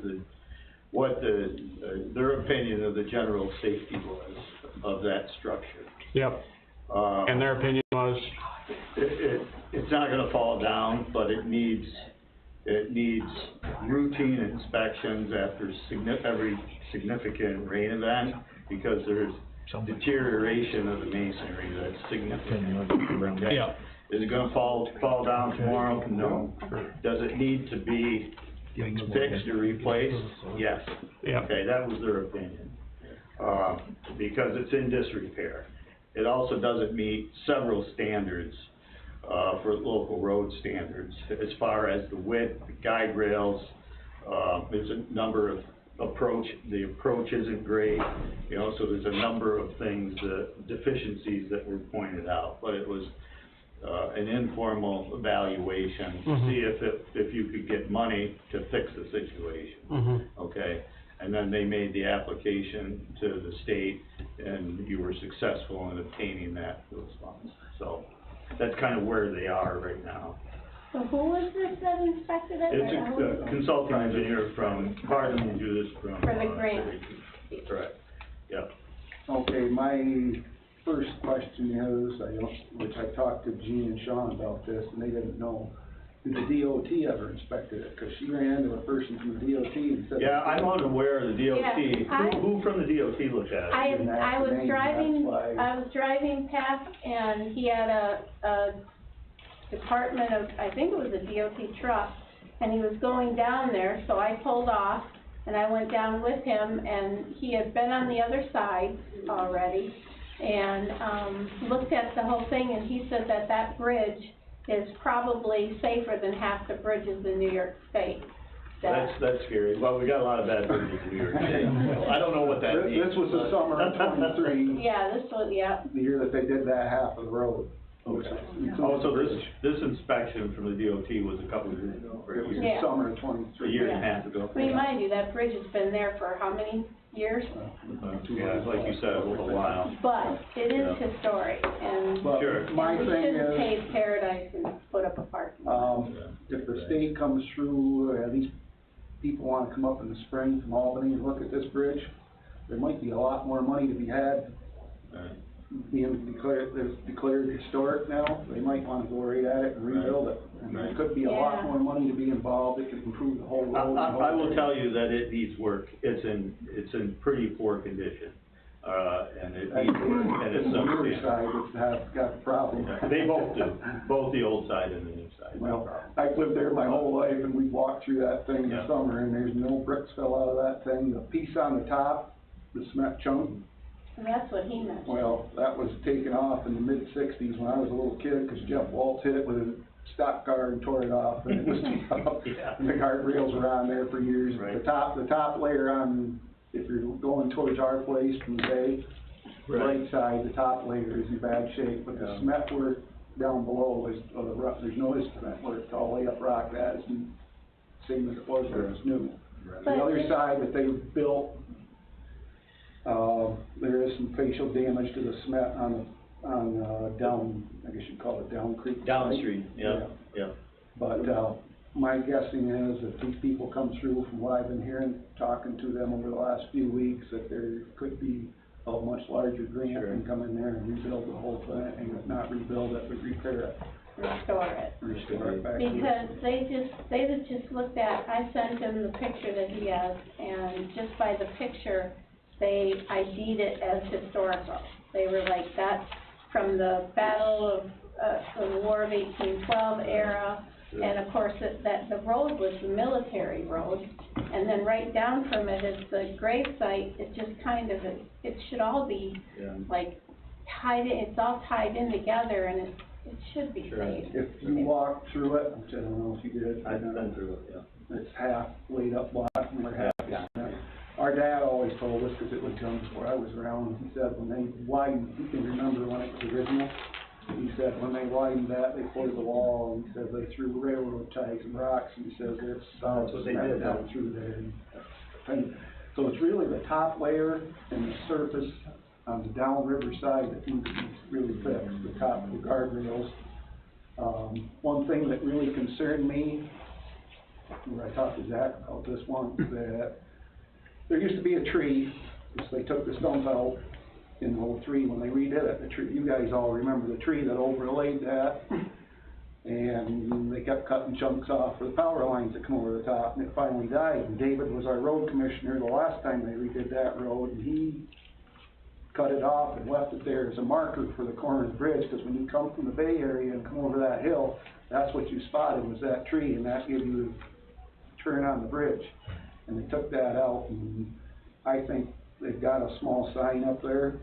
their opinion of the general safety was of that structure. Yep. And their opinion was, It's not gonna fall down, but it needs routine inspections after every significant rain event, because there's deterioration of the masonry that's significant. Okay? yeah. Is it gonna fall down tomorrow? No. Does it need to be fixed or replaced? Yes. Yeah. Okay, that was their opinion. Because it's in disrepair. It also doesn't meet several standards, for local road standards, as far as the width, the guide rails, there's a number of the approach isn't great, you know, so there's a number of things, deficiencies that were pointed out, but it was, an informal evaluation to see if you could get money to fix the situation, okay? And then they made the application to the state, and you were successful in obtaining those funds. So that's kind of where they are right now. So who was this that inspected it? It's a consulting engineer from Hardin and Judas from. For the grant. Correct, yep. Okay, my first question is, which I talked to Gene and Sean about this, and they didn't know, did the DOT ever inspected it? Because she ran into a person from the DOT and said. Yeah, I'm unaware of the DOT. Yeah, Who from the DOT looked at it? I was driving past, and he had a department of, I think it was a DOT truck, and he was going down there, so I pulled off, and I went down with him, and he had been on the other side already, and looked at the whole thing, and he said that that bridge is probably safer than half the bridges in New York State. That's scary. Well, we got a lot of bad bridges in New York State. I don't know what that means. This was the summer of '23. Yeah, this one, yeah. The year that they did that half of the road. Okay. Oh, so this inspection from the DOT was a couple of years ago, or It was Yeah. the summer of a '23. year and a half ago? Remind you, that bridge has been there for how many years? Yeah, like you said, a little while. But it is historic, and But Sure. my we thing shouldn't is, pave paradise and put up a parking lot. if the state comes through, these people wanna come up in the spring from Albany and look at this bridge, there might be a lot more money to be had. Being declared historic now, they might wanna go right at it and rebuild it. And there could be a lot more money to be involved, it could improve the whole road. I will tell you that it needs work. It's in pretty poor condition. and it, That's and it's the newer substandard. side that's got the problem. Yeah, they both do, both the old side and the new side. Well, I've lived there my whole life, and we walked through that thing in the Yeah. summer, and there's no bricks fell out of that thing. The piece on the top, the cement chunk, And that's what he meant. well, that was taken off in the mid-sixties when I was a little kid, because Jeff Waltz hit it with a stock car and tore it off, and it was up. Yeah. And the guardrails were on there for years. Right. The top layer on, if you're going towards our place from the bay, the right side, the top layer is in bad shape, but the Yeah. cement work down below is, there's no cement work, it's all laid up rock, that is same as it was when it was new. The But other it- side that they built, there is some facial damage to the cement on down, I guess you'd call it down creek. Downstream, yeah, yeah. But, my guessing is that these people come through, from what I've been hearing, talking to them over the last few weeks, that there could be a much larger grant and come in there and rebuild the whole thing, and not rebuild it, but repair it, Restore it. restore it back to. Because they just looked at, I sent them the picture that he has, and just by the picture, they ID'd it as historical. They were like, that's from the battle of, the War of 1812 era, and of course, that the road was the military road, and then right down from it is the grave site. It just kind of, it should all be like tied in, it's all tied in together, and it should be safe. If you walk through it, which I don't know if you did. I've been through it, yeah. It's half laid up block, and we're half cement. Our dad always told us, because it was done before I was around, he said when they widened, he can remember when it was original, he said when they widened that, they poured the wall, and he said they threw railroad ties and rocks, and he says there's solid That's what they cement did, down through there. And so it's really the top layer and the surface on the downriver side that needs to be really fixed, the top of the guardrails. One thing that really concerned me, where I talked to Zach about this one, that there used to be a tree, which they took the stump out in '03 when they redid it, the tree, you guys all remember the tree that overlaid that, and they kept cutting chunks off for the power lines that come over the top, and it finally died, and David was our road commissioner the last time they redid that road, and he cut it off and left it there as a marker for the corner of the bridge, because when you come from the Bay Area and come over that hill, that's what you spotted, was that tree, and that gave you a turn on the bridge. And they took that out, and I think they've got a small sign up there.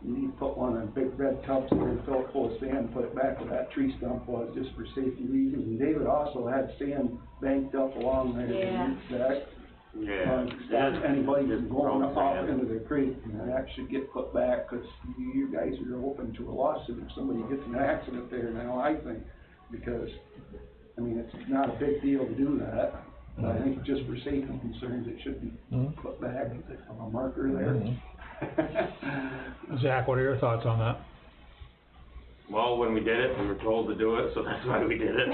You need to put one of big red tubs there and fill it full of sand, put it back where that tree stump was, just for safety reasons. And David also had sand banked up along there. Yeah. Yeah. Stop anybody from going off into the creek, and that should get put back, because you guys are open to a lawsuit if somebody gets in an accident there now, I think. Because, I mean, it's not a big deal to do that. But I think just for safety concerns, it should be put back, a marker there. Zach, what are your thoughts on that? Well, when we did it, we were told to do it, so that's why we did it.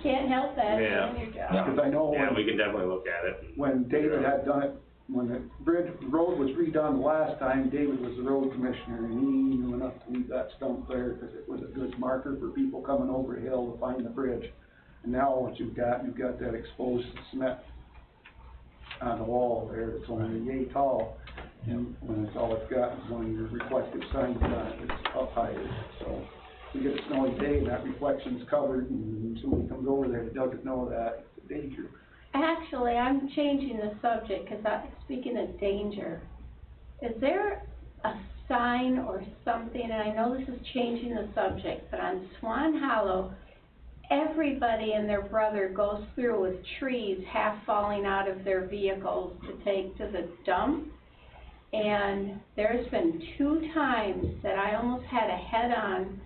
Can't help that, Yeah. doing your job. Because I know Yeah, we can definitely look at it. when David had done it, when the road was redone the last time, David was the road commissioner, and he knew enough to leave that stump there, because it was a good marker for people coming over a hill to find the bridge. And now what you've got that exposed cement on the wall there that's only yay tall, and when it's all it's got is one of your reflective signs on it, it's up higher. So if we get a snowy day and that reflection's covered, and somebody comes over there that doesn't know that, it's a danger. Actually, I'm changing the subject, because speaking of danger, is there a sign or something, and I know this is changing the subject, but on Swan Hollow, everybody and their brother goes through with trees half falling out of their vehicles to take to the dump. And there's been 2 times that I almost had a head-on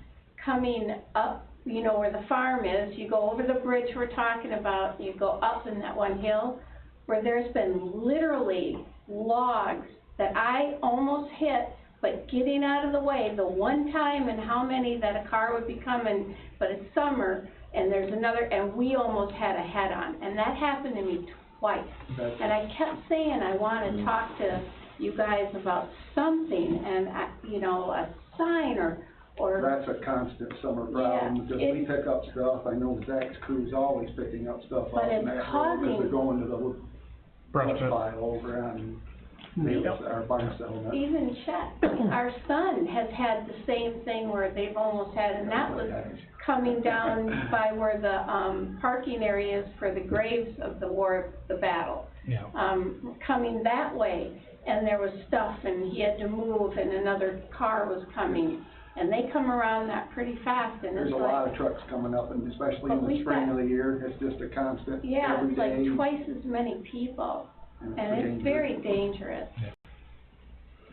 coming up, you know, where the farm is. You go over the bridge we're talking about, you go up in that one hill, where there's been literally logs that I almost hit, but getting out of the way, the one time and how many that a car would be coming, but it's summer, and there's another, and we almost had a head-on, and that happened to me twice. And I kept saying I want to talk to you guys about something, and, you know, a sign or That's a constant summer problem, because we pick up stuff, I know Zach's crew's always picking up stuff But off it's that road, causing- because they're going to the brush Brush pile over on our barn settlement. Even Chet, our son has had the same thing where they've almost had, and that was coming down by where the, parking area is for the graves of the battle. Yeah. Coming that way, and there was stuff, and he had to move, and another car was coming, and they come around that pretty fast, and There's it's a lot like, of trucks coming up, and especially But in the we've spring got- of the year, it's just a constant, yeah, every it's day. like twice as many people, and it's very dangerous.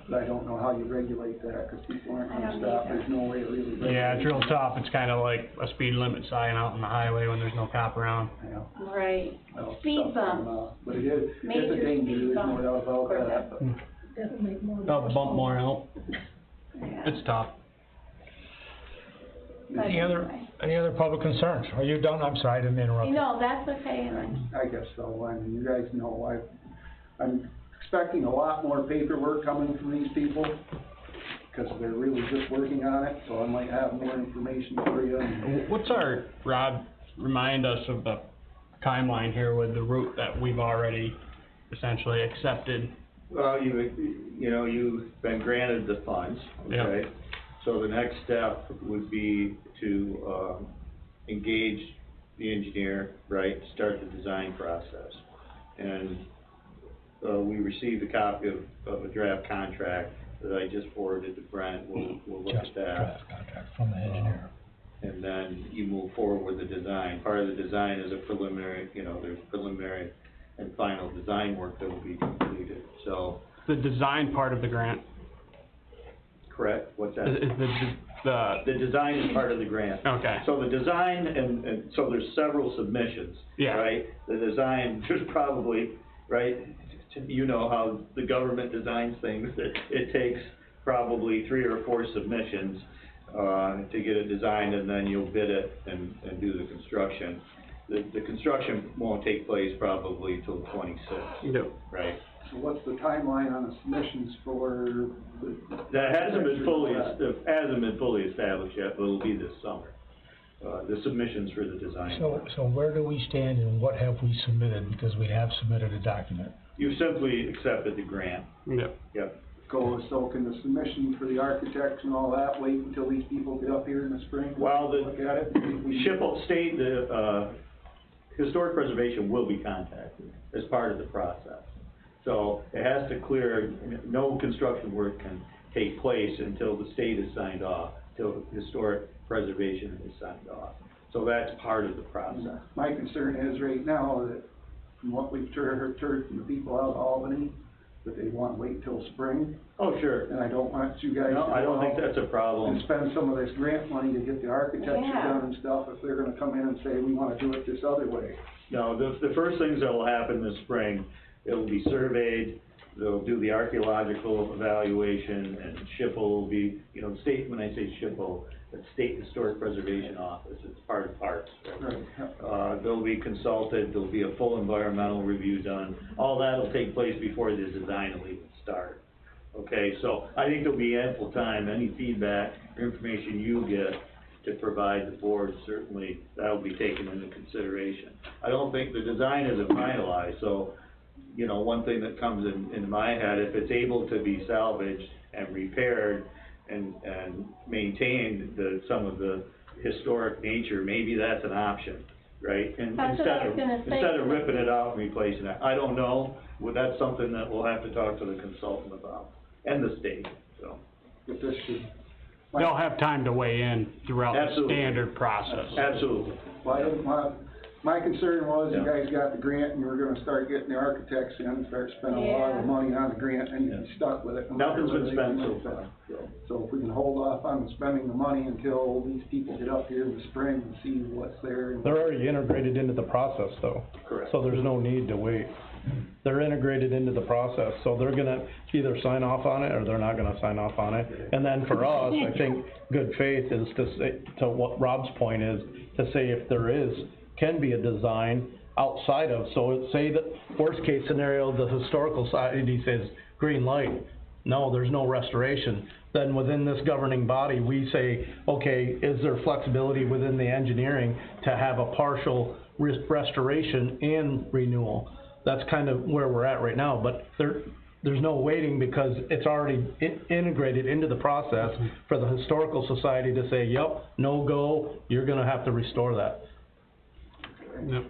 But I don't know how you regulate that, cause people aren't I gonna don't stop, either. there's no way to really regulate. Yeah, it's real tough, it's kinda like a speed limit sign out on the highway when there's no cop around. Yeah. Right. Well, Speed stuff bump. coming up. But it is, it's Major a danger, speed there's no bump. doubt about that, but. They'll bump more out, Yeah. it's tough. But Any other, anyway. any other public concerns? Are you done? I'm sorry, I didn't interrupt you. No, that's okay, Aaron. I guess so, I mean, you guys know, I'm expecting a lot more paperwork coming from these people, because they're really just working on it, so I might have more information for you. What's our, Rob, remind us of the timeline here with the route that we've already essentially accepted? Well, you've been granted the funds, okay? Yep. So the next step would be to, engage the engineer, right, start the design process. And, we received a copy of a draft contract that I just forwarded to Brent, we'll look at that. Draft contract from the engineer. And then you move forward with the design. Part of the design is a preliminary, there's preliminary and final design work that will be completed, so. The design part of the grant, Correct, what's that? is the, The design is part of the grant. okay, So the design, and so there's several submissions, yeah, right? The design, there's probably, right, you know how the government designs things, it takes probably 3 or 4 submissions, to get it designed, and then you'll bid it and do the construction. The construction won't take place probably till 26, Yep. right? So what's the timeline on the submissions for the? That hasn't been fully established yet, but it'll be this summer. The submissions for the design. So where do we stand and what have we submitted, because we have submitted a document? You simply accepted the grant. Yep. Yep. So can the submission for the architects and all that wait until these people get up here in the spring? Well, Look at it? the historic preservation will be contacted as part of the process. So it has to clear, no construction work can take place until the state is signed off, till historic preservation is signed off. So that's part of the process. My concern is right now that from what we've heard from the people out of Albany, that they want to wait till spring, Oh, sure. and I don't want you guys No, to I don't go think out that's a problem. and spend some of this grant money to get the architecture Yeah. done and stuff, if they're gonna come in and say, we wanna do it this other way. No, the first things that will happen this spring, it will be surveyed, they'll do the archaeological evaluation, and SHPO will be, the state, when I say SHPO, the State Historic Preservation Office, it's part of Parks. Right. They'll be consulted, there'll be a full environmental review done, all that'll take place before the design will even start. Okay, so I think there'll be ample time, any feedback or information you get to provide the board, certainly that'll be taken into consideration. I don't think the design isn't finalized, so, one thing that comes into my head, if it's able to be salvaged and repaired and maintained some of the historic nature, maybe that's an option, right? And That's what I was gonna say. instead of ripping it out and replacing it, I don't know, well, that's something that we'll have to talk to the consultant about, and the state, so. But this should. they'll have time to weigh in throughout the Absolutely. standard process. Absolutely. Well, I didn't want, my concern was you Yeah. guys got the grant and you were gonna start getting the architects in, start spending a lot of Yeah. the money on the grant, and you'd be stuck with it. no matter Nothing's been whether they spent come so in. far, so. So if we can hold off on spending the money until these people get up here in the spring and see what's there. and- They're already integrated into the process though. Correct. So there's no need to wait. They're integrated into the process, so they're gonna either sign off on it or they're not gonna sign off on it. And then for us, I think good faith is to say, to what Rob's point is, to say if there can be a design outside of, so let's say that worst case scenario, the historical society says green light. No, there's no restoration. Then within this governing body, we say, okay, is there flexibility within the engineering to have a partial restoration and renewal? That's kind of where we're at right now, but there's no waiting because it's already integrated into the process for the historical society to say, yep, no go, you're gonna have to restore that. Yep.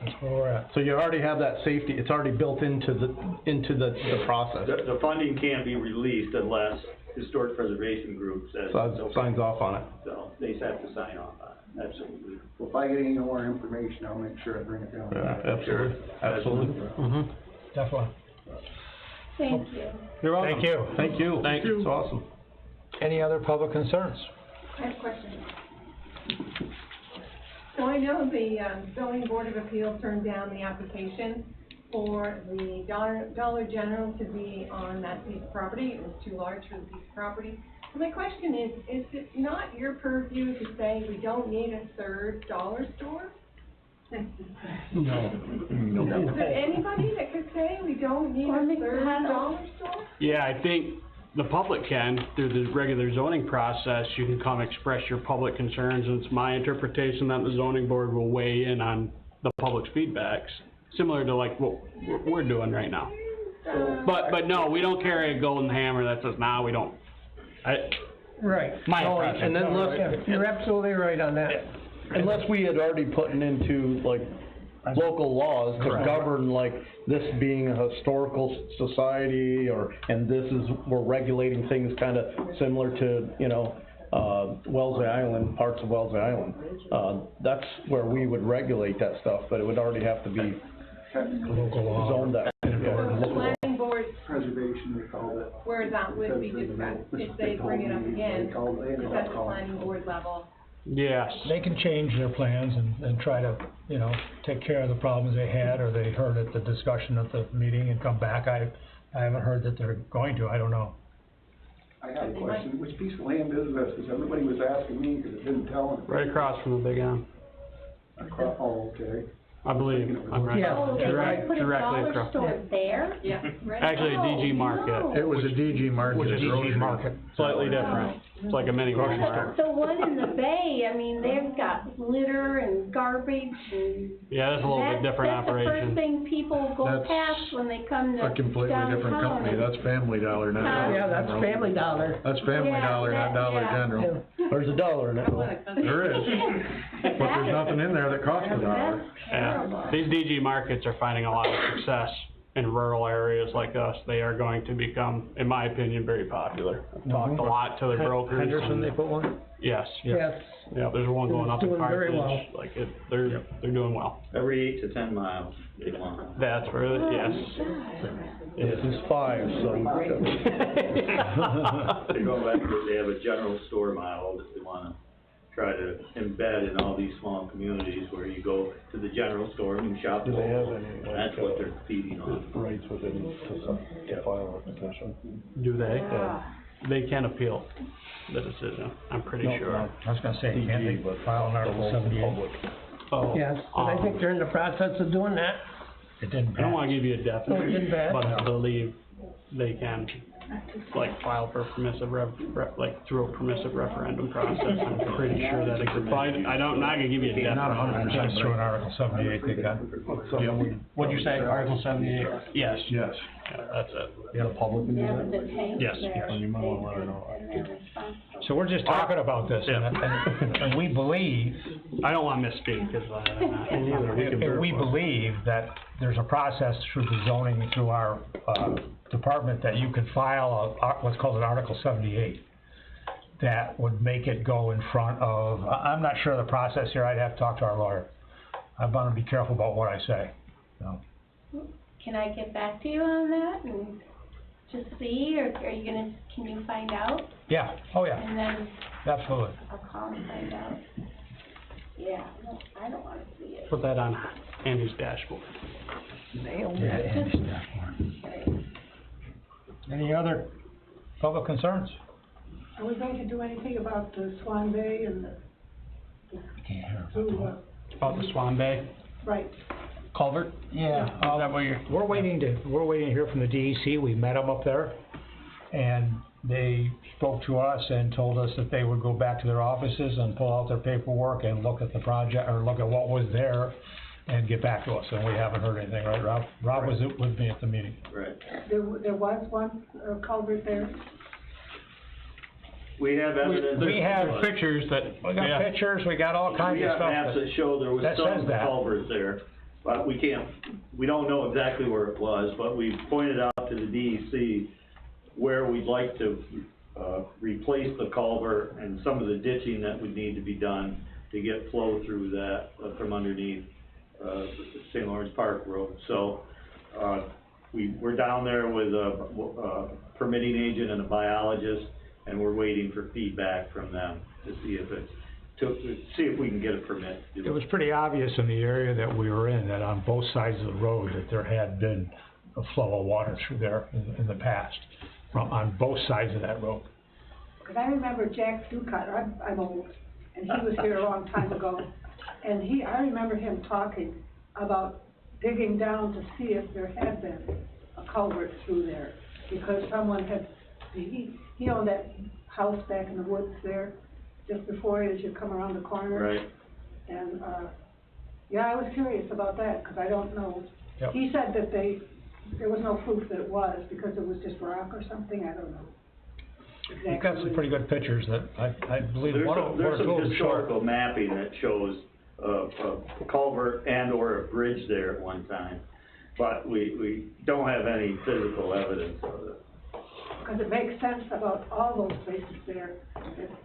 That's where we're at. So you already have that safety, it's already built into the process. The funding can't be released unless historic preservation group says it's okay. Signs off on it. So they just have to sign off on it, absolutely. Well, if I get any more information, I'll make sure I bring it down. Yeah, absolutely. Mm-hmm, definitely. Thank you. You're welcome. Thank you. Thank you. Thank you. It's awesome. Any other public concerns? I have a question. So I know the zoning board of appeals turned down the application for the Dollar General to be on that piece of property. It was too large for the piece of property. So my question is it not your purview to say we don't need a third dollar store? No. Is there anybody that could say we don't need a third dollar store? Yeah, I think the public can, through the regular zoning process, you can come express your public concerns, and it's my interpretation that the zoning board will weigh in on the public's feedbacks, similar to like what we're doing right now. But no, we don't carry a golden hammer that says, nah, we don't. Right. My No, impression. and then look, you're absolutely right on that. Unless we had already put into like local laws to govern like this being a historical society and this is, we're regulating things kinda similar to, you know, Wellesley Island, parts of Wellesley Island. That's where we would regulate that stuff, but it would already have to be zoned that. So the planning board, Preservation, they call it. where that would be discussed, if they bring it up again, is at the planning board level. Yes. They can change their plans and try to, you know, take care of the problems they had, or they heard at the discussion at the meeting and come back. I haven't heard that they're going to, I don't know. I have a question, which piece of land is this? Because everybody was asking me, because it didn't tell them. Right across from the big M, Oh, okay. I believe, I'm right. Yeah. Oh, they Direct- put a directly dollar across. store there? Yeah. Actually, a DG Market, It was a DG Market. which is grocery. slightly different. It's like a mini grocery store. So one in the bay, I mean, they've got litter and garbage and. Yeah, that's a little bit different That's the first operation. thing people go That's past when they come to A completely different company, downtown. that's Family Dollar, not Dollar Yeah, that's General. Family Dollar. That's Family Yeah, Dollar, not that- Dollar yeah. General. There's a dollar in it. There is, but there's nothing in there that costs a dollar. That's Yeah, terrible. these DG markets are finding a lot of success in rural areas like us. They are going to become, in my opinion, very popular. I've talked a lot to the brokers. Henderson, they put one? Yes, Yes. yeah, there's one going up in Doing very Carthage, well. like they're doing well. Every 8 to 10 miles, they want. That's where, yes. This is 5, so. They go back, they have a general store model that they wanna try to embed in all these small communities where you go to the general store and you shop. Do they have local. any, That's what they're feeding on. rights within to file a petition? Do they? They can appeal the decision, I'm pretty sure. I was gonna say, can't they file an Article 78? Oh, Yes, and I think they're in the process of doing that. It didn't I don't pass. wanna give you a So it definite, didn't pass? but I believe they can, like, file for permissive like, through a permissive referendum process. I'm pretty sure that it could, but I'm not gonna give you a definite. Not 100% sure in Article 78 they got. What'd you say, Article 78? Yes. Yes. Yeah, that's it. Yeah, the public can do Yeah, that? but the tanks Yes. there, You might wanna let her they- know. and they're responsible. So we're just talking about this, and we believe, I don't wanna misspeak, cause and we believe that there's a process through the zoning, through our, department, that you could file what's called an Article 78. That would make it go in front of, I'm not sure of the process here, I'd have to talk to our lawyer. I wanna be careful about what I say, so. Can I get back to you on that and just see, or are you gonna, can you find out? Yeah, oh yeah, And then absolutely. I'll call and find out. Yeah, no, I don't wanna see it. Put that on Andy's dashboard. Any other public concerns? Are we going to do anything about the Swan Bay and the, About the Swan Bay right? culvert? Yeah, Is that what you're? we're waiting to hear from the DEC. We met them up there, and they spoke to us and told us that they would go back to their offices and pull out their paperwork and look at the project, or look at what was there, and get back to us, and we haven't heard anything, right, Rob? Rob was with me at the meeting. Right. There was one culvert there. We have evidence. We have Pictures that, We got pictures, we got all kinds We of got stuff. maps that show there was that says some that. culverts there, but we don't know exactly where it was, but we pointed out to the DEC where we'd like to, replace the culvert and some of the ditching that would need to be done to get flow through that, from underneath, St. Lawrence Park Road. So, we're down there with a permitting agent and a biologist, and we're waiting for feedback from them to see if we can get a permit. It was pretty obvious in the area that we were in, that on both sides of the road, that there had been a flow of water through there in the past, on both sides of that road. Cause I remember Jack Ducat, I'm old, and he was here a long time ago, and I remember him talking about digging down to see if there had been a culvert through there, because someone had, he owned that house back in the woods there, just before as you come around the corner. Right. And, yeah, I was curious about that, cause I don't know. Yep. He said that there was no proof that it was, because it was just rock or something, I don't know. We've got some pretty good pictures that I believe There's one some, of there's them some was historical mapping that shows a culvert and or a bridge there at one time, but we don't have any physical evidence of it. Because it makes sense about all those places there.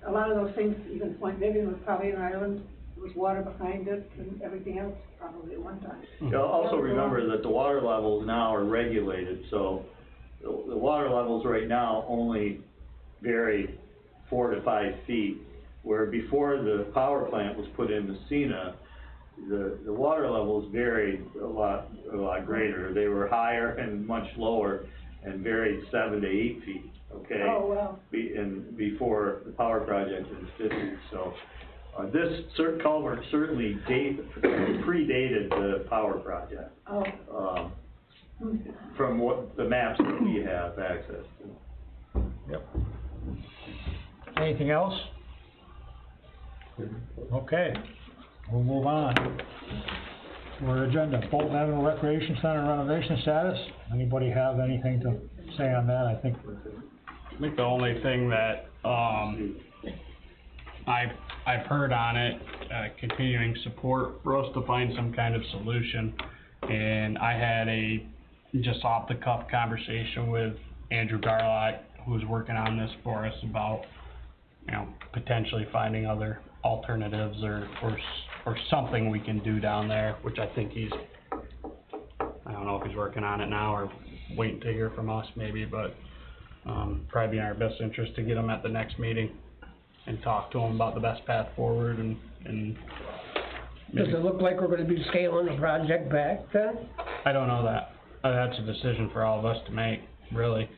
A lot of those things, even Point Vivian was probably an island, there was water behind it, and everything else probably at one time. You also remember that the water levels now are regulated, so the water levels right now only vary 4 to 5 feet, where before the power plant was put in Messina, the water levels varied a lot greater. They were higher and much lower, and varied 7 to 8 feet, okay? Oh, wow. Before the power project in the 50s, so, this culvert certainly predated the power project. Oh. From what the maps that we have access to. Yep. Anything else? Okay, we'll move on. Our agenda, Bolton Avenue Recreation Center renovation status. Anybody have anything to say on that? I think the only thing that, I've heard on it, continuing support for us to find some kind of solution. And I had a just off the cuff conversation with Andrew Garlock, who's working on this for us, about, potentially finding other alternatives or something we can do down there, which I think I don't know if he's working on it now or waiting to hear from us maybe, but, probably be in our best interest to get him at the next meeting and talk to him about the best path forward and Does it look like we're gonna be scaling the project back then? I don't know that. That's a decision for all of us to make, really.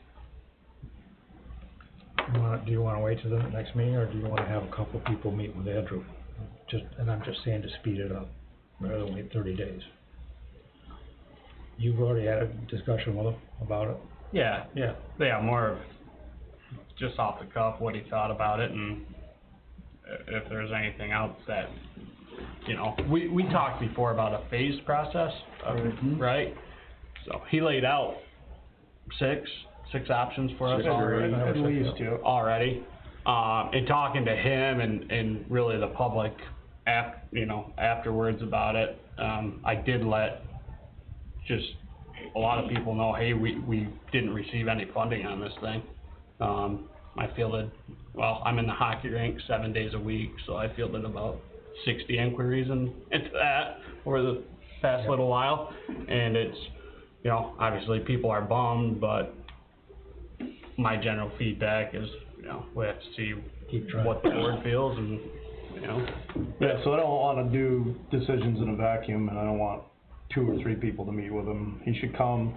Do you wanna wait till the next meeting, or do you wanna have a couple people meet with Andrew? And I'm just saying to speed it up, rather than wait 30 days. You've already had a discussion with him about it? Yeah, more of just off the cuff what he thought about it, and if there's anything else that, we talked before about a phased process, right? So he laid out six options for us already. At least, yeah. Already. And talking to him and really the public afterwards about it, I did let just a lot of people know, hey, we didn't receive any funding on this thing. I fielded, I'm in the hockey rink 7 days a week, so I fielded about 60 inquiries into that over the past little while, and it's, obviously people are bummed, but my general feedback is, we have to see what the board feels and, Yeah, so I don't wanna do decisions in a vacuum, and I don't want 2 or 3 people to meet with him. He should come,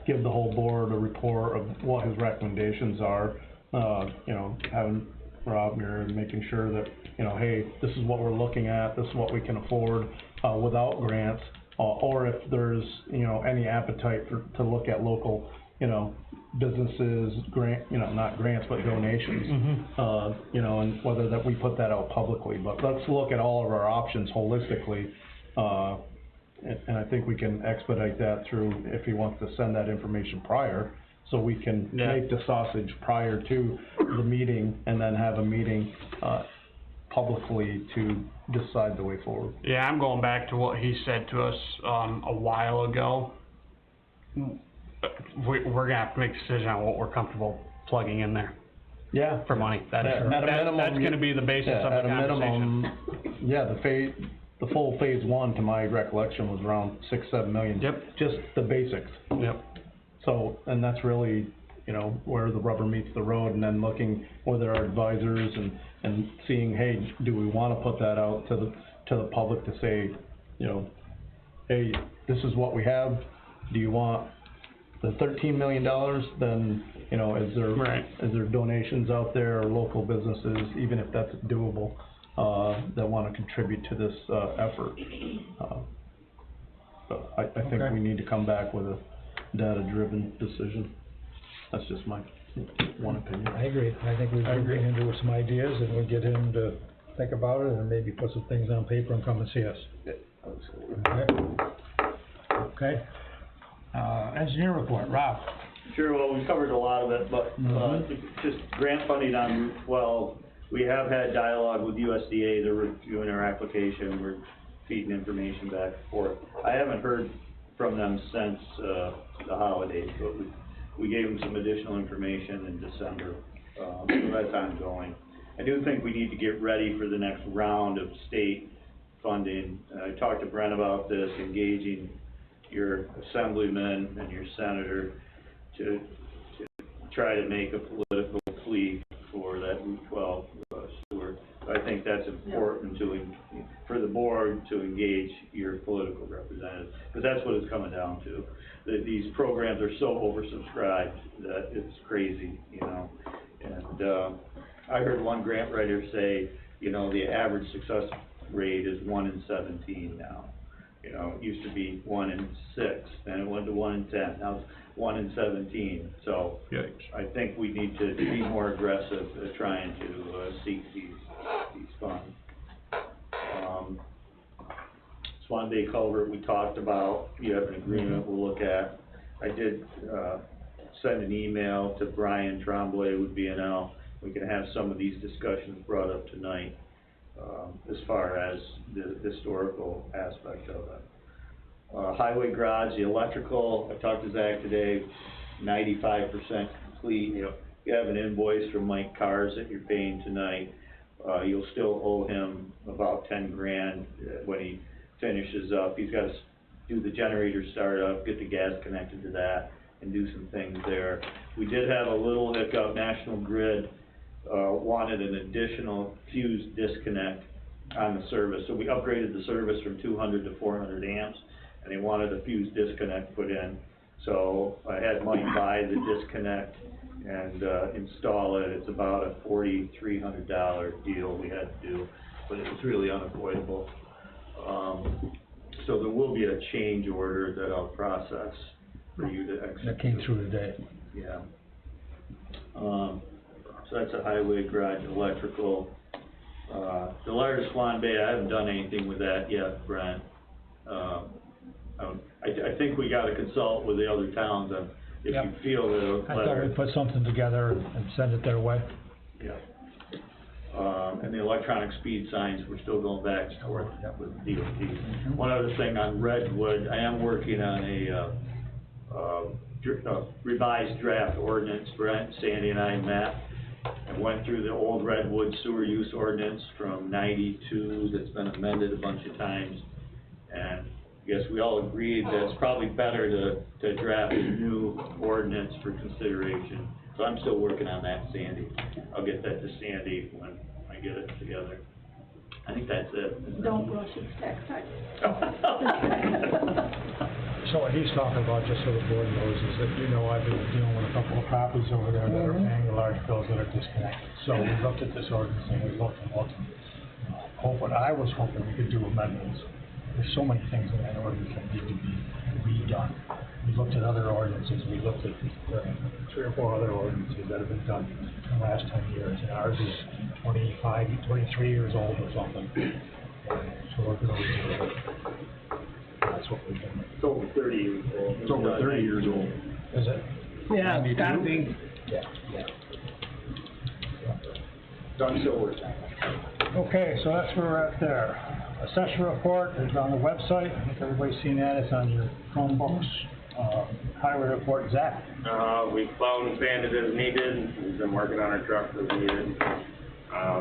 give the whole board a report of what his recommendations are, having Rob here and making sure that, hey, this is what we're looking at, this is what we can afford, without grants, or if there's, any appetite to look at local, businesses, not grants, but donations, and whether that we put that out publicly. But let's look at all of our options holistically, and I think we can expedite that through, if he wants to send that information prior, so we can Yeah. make the sausage prior to the meeting, and then have a meeting, publicly to decide the way forward. Yeah, I'm going back to what he said to us, a while ago. We're gonna have to make a decision on what we're comfortable plugging in there Yeah. for money. That is, At a minimum, that's gonna be the basis Yeah, of the at a conversation. minimum, yeah, the full phase one, to my recollection, was around 6-7 million. Yep. Just the basics. Yep. So, and that's really, you know, where the rubber meets the road, and then looking with our advisors and seeing, hey, do we wanna put that out to the public to say, you know, hey, this is what we have, do you want the $13 million, then, you know, is there Right. is there donations out there, or local businesses, even if that's doable, that wanna contribute to this, effort? But I think Okay. we need to come back with a data-driven decision. That's just my one opinion. I agree. I think we should bring him to some ideas, and we get him to think about it, and maybe put some things on paper and come and see us. Okay? Okay. Engineer report, Rob. Sure, well, we covered a lot of it, but, just grant funding on Route 12, we have had dialogue with USDA, they're reviewing our application, we're feeding information back and forth. I haven't heard from them since, the holidays, but we gave them some additional information in December, so that's ongoing. I do think we need to get ready for the next round of state funding. I talked to Brent about this, engaging your assemblyman and your senator to try to make a political plea for that Route 12 sewer. I think that's important for the board to engage your political representatives, because that's what it's coming down to. These programs are so oversubscribed that it's crazy, you know. And I heard one grant writer say, you know, the average success rate is 1 in 17 now. You know, it used to be 1 in 6, then it went to 1 in 10, now it's 1 in 17. So Yikes. I think we need to be more aggressive at trying to seek these funds. Swan Bay Culvert we talked about, you have an agreement we'll look at. I did send an email to Brian Tremblay with BNL. We can have some of these discussions brought up tonight. As far as the historical aspect of it. Highway garage, the electrical, I talked to Zach today, 95% complete. You have an invoice from Mike Cars that you're paying tonight. You'll still owe him about 10 grand when he finishes up. He's got to do the generator startup, get the gas connected to that, and do some things there. We did have a little hiccup. National Grid wanted an additional fuse disconnect on the service. So we upgraded the service from 200 to 400 amps, and they wanted a fuse disconnect put in. So I had Mike buy the disconnect and install it. It's about a $4,300 deal we had to do, but it was really unavoidable. So there will be a change order that I'll process for you to execute. That came through today. Yeah. So that's a highway garage electrical. The large Swan Bay, I haven't done anything with that yet, Brent. I think we gotta consult with the other towns on if you feel that. I thought we'd put something together and send it their way. Yeah. And the electronic speed signs, we're still going back and forth with DOT. One other thing on Redwood, I am working on a revised draft ordinance. Brent, Sandy, and I met and went through the old Redwood sewer use ordinance from '92 that's been amended a bunch of times. And I guess we all agreed that it's probably better to draft a new ordinance for consideration. So I'm still working on that, Sandy. I'll get that to Sandy when I get it together. I think that's it. Don't rush it, tax time. So what he's talking about, just so the board knows, is that, you know, I've been dealing with a couple of properties over there that are paying large bills that are disconnected. So we looked at this ordinance and we looked. I was hoping we could do amendments. There's so many things in that ordinance that need to be redone. We looked at other ordinances, we looked at 3 or 4 other ordinances that have been done in the last 10 years, and ours is 23 years old or something. So we're gonna redo it. that's what we've done. It's over 30 years old. It's over 30 years old. Is it? Yeah, it's gotta be. Yeah, yeah. Done silver. Okay, so that's where we're at there. Assessor report is on the website. I think everybody's seen that. It's on your Chromebooks. Highway report, Zach. We plowed and sanded as needed, we've been working on our trucks as needed.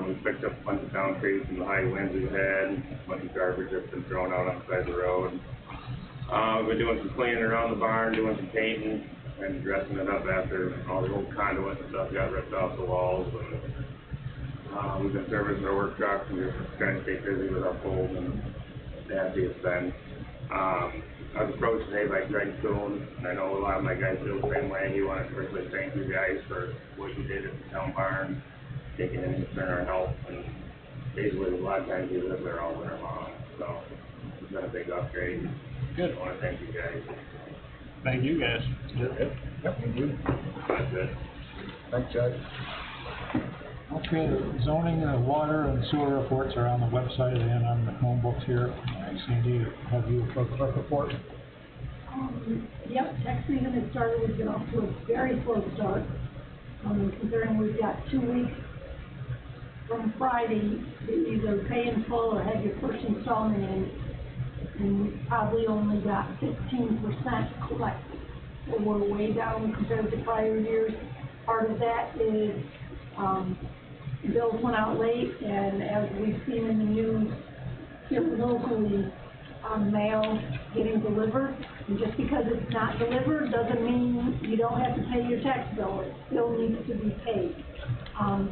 We picked up a bunch of down trees from the high winds we've had, a bunch of garbage that's been thrown out on the side of the road. We've been doing some cleaning around the barn, doing some painting, and dressing it up after all the old conduit and stuff got ripped off the walls. And we've been servicing our work trucks and just trying to stay busy with uphold and happy it's been. I was approached today by Greg Coon, and I know a lot of my guys feel the same way. He wanted to personally thank you guys for what you did at the town barn, taking in concern our help, and basically a lot of times we live there all winter long, so it's been a big upgrade. Good. I want to thank you guys. Thank you guys. Yep, we do. That's it. Thanks, Jack. Okay, the zoning, water and sewer reports are on the website and on the Chromebooks here. Sandy, have you for clerk report? Yep, tax season has started, we've been off to a very slow start. Considering we've got 2 weeks from Friday to either pay in full or have your first installment in, and we probably only got 15% collected. So we're way down compared to prior years. Part of that is, bills went out late, and as we've seen in the news here locally, mail getting delivered, and just because it's not delivered doesn't mean you don't have to pay your tax bill. It still needs to be paid.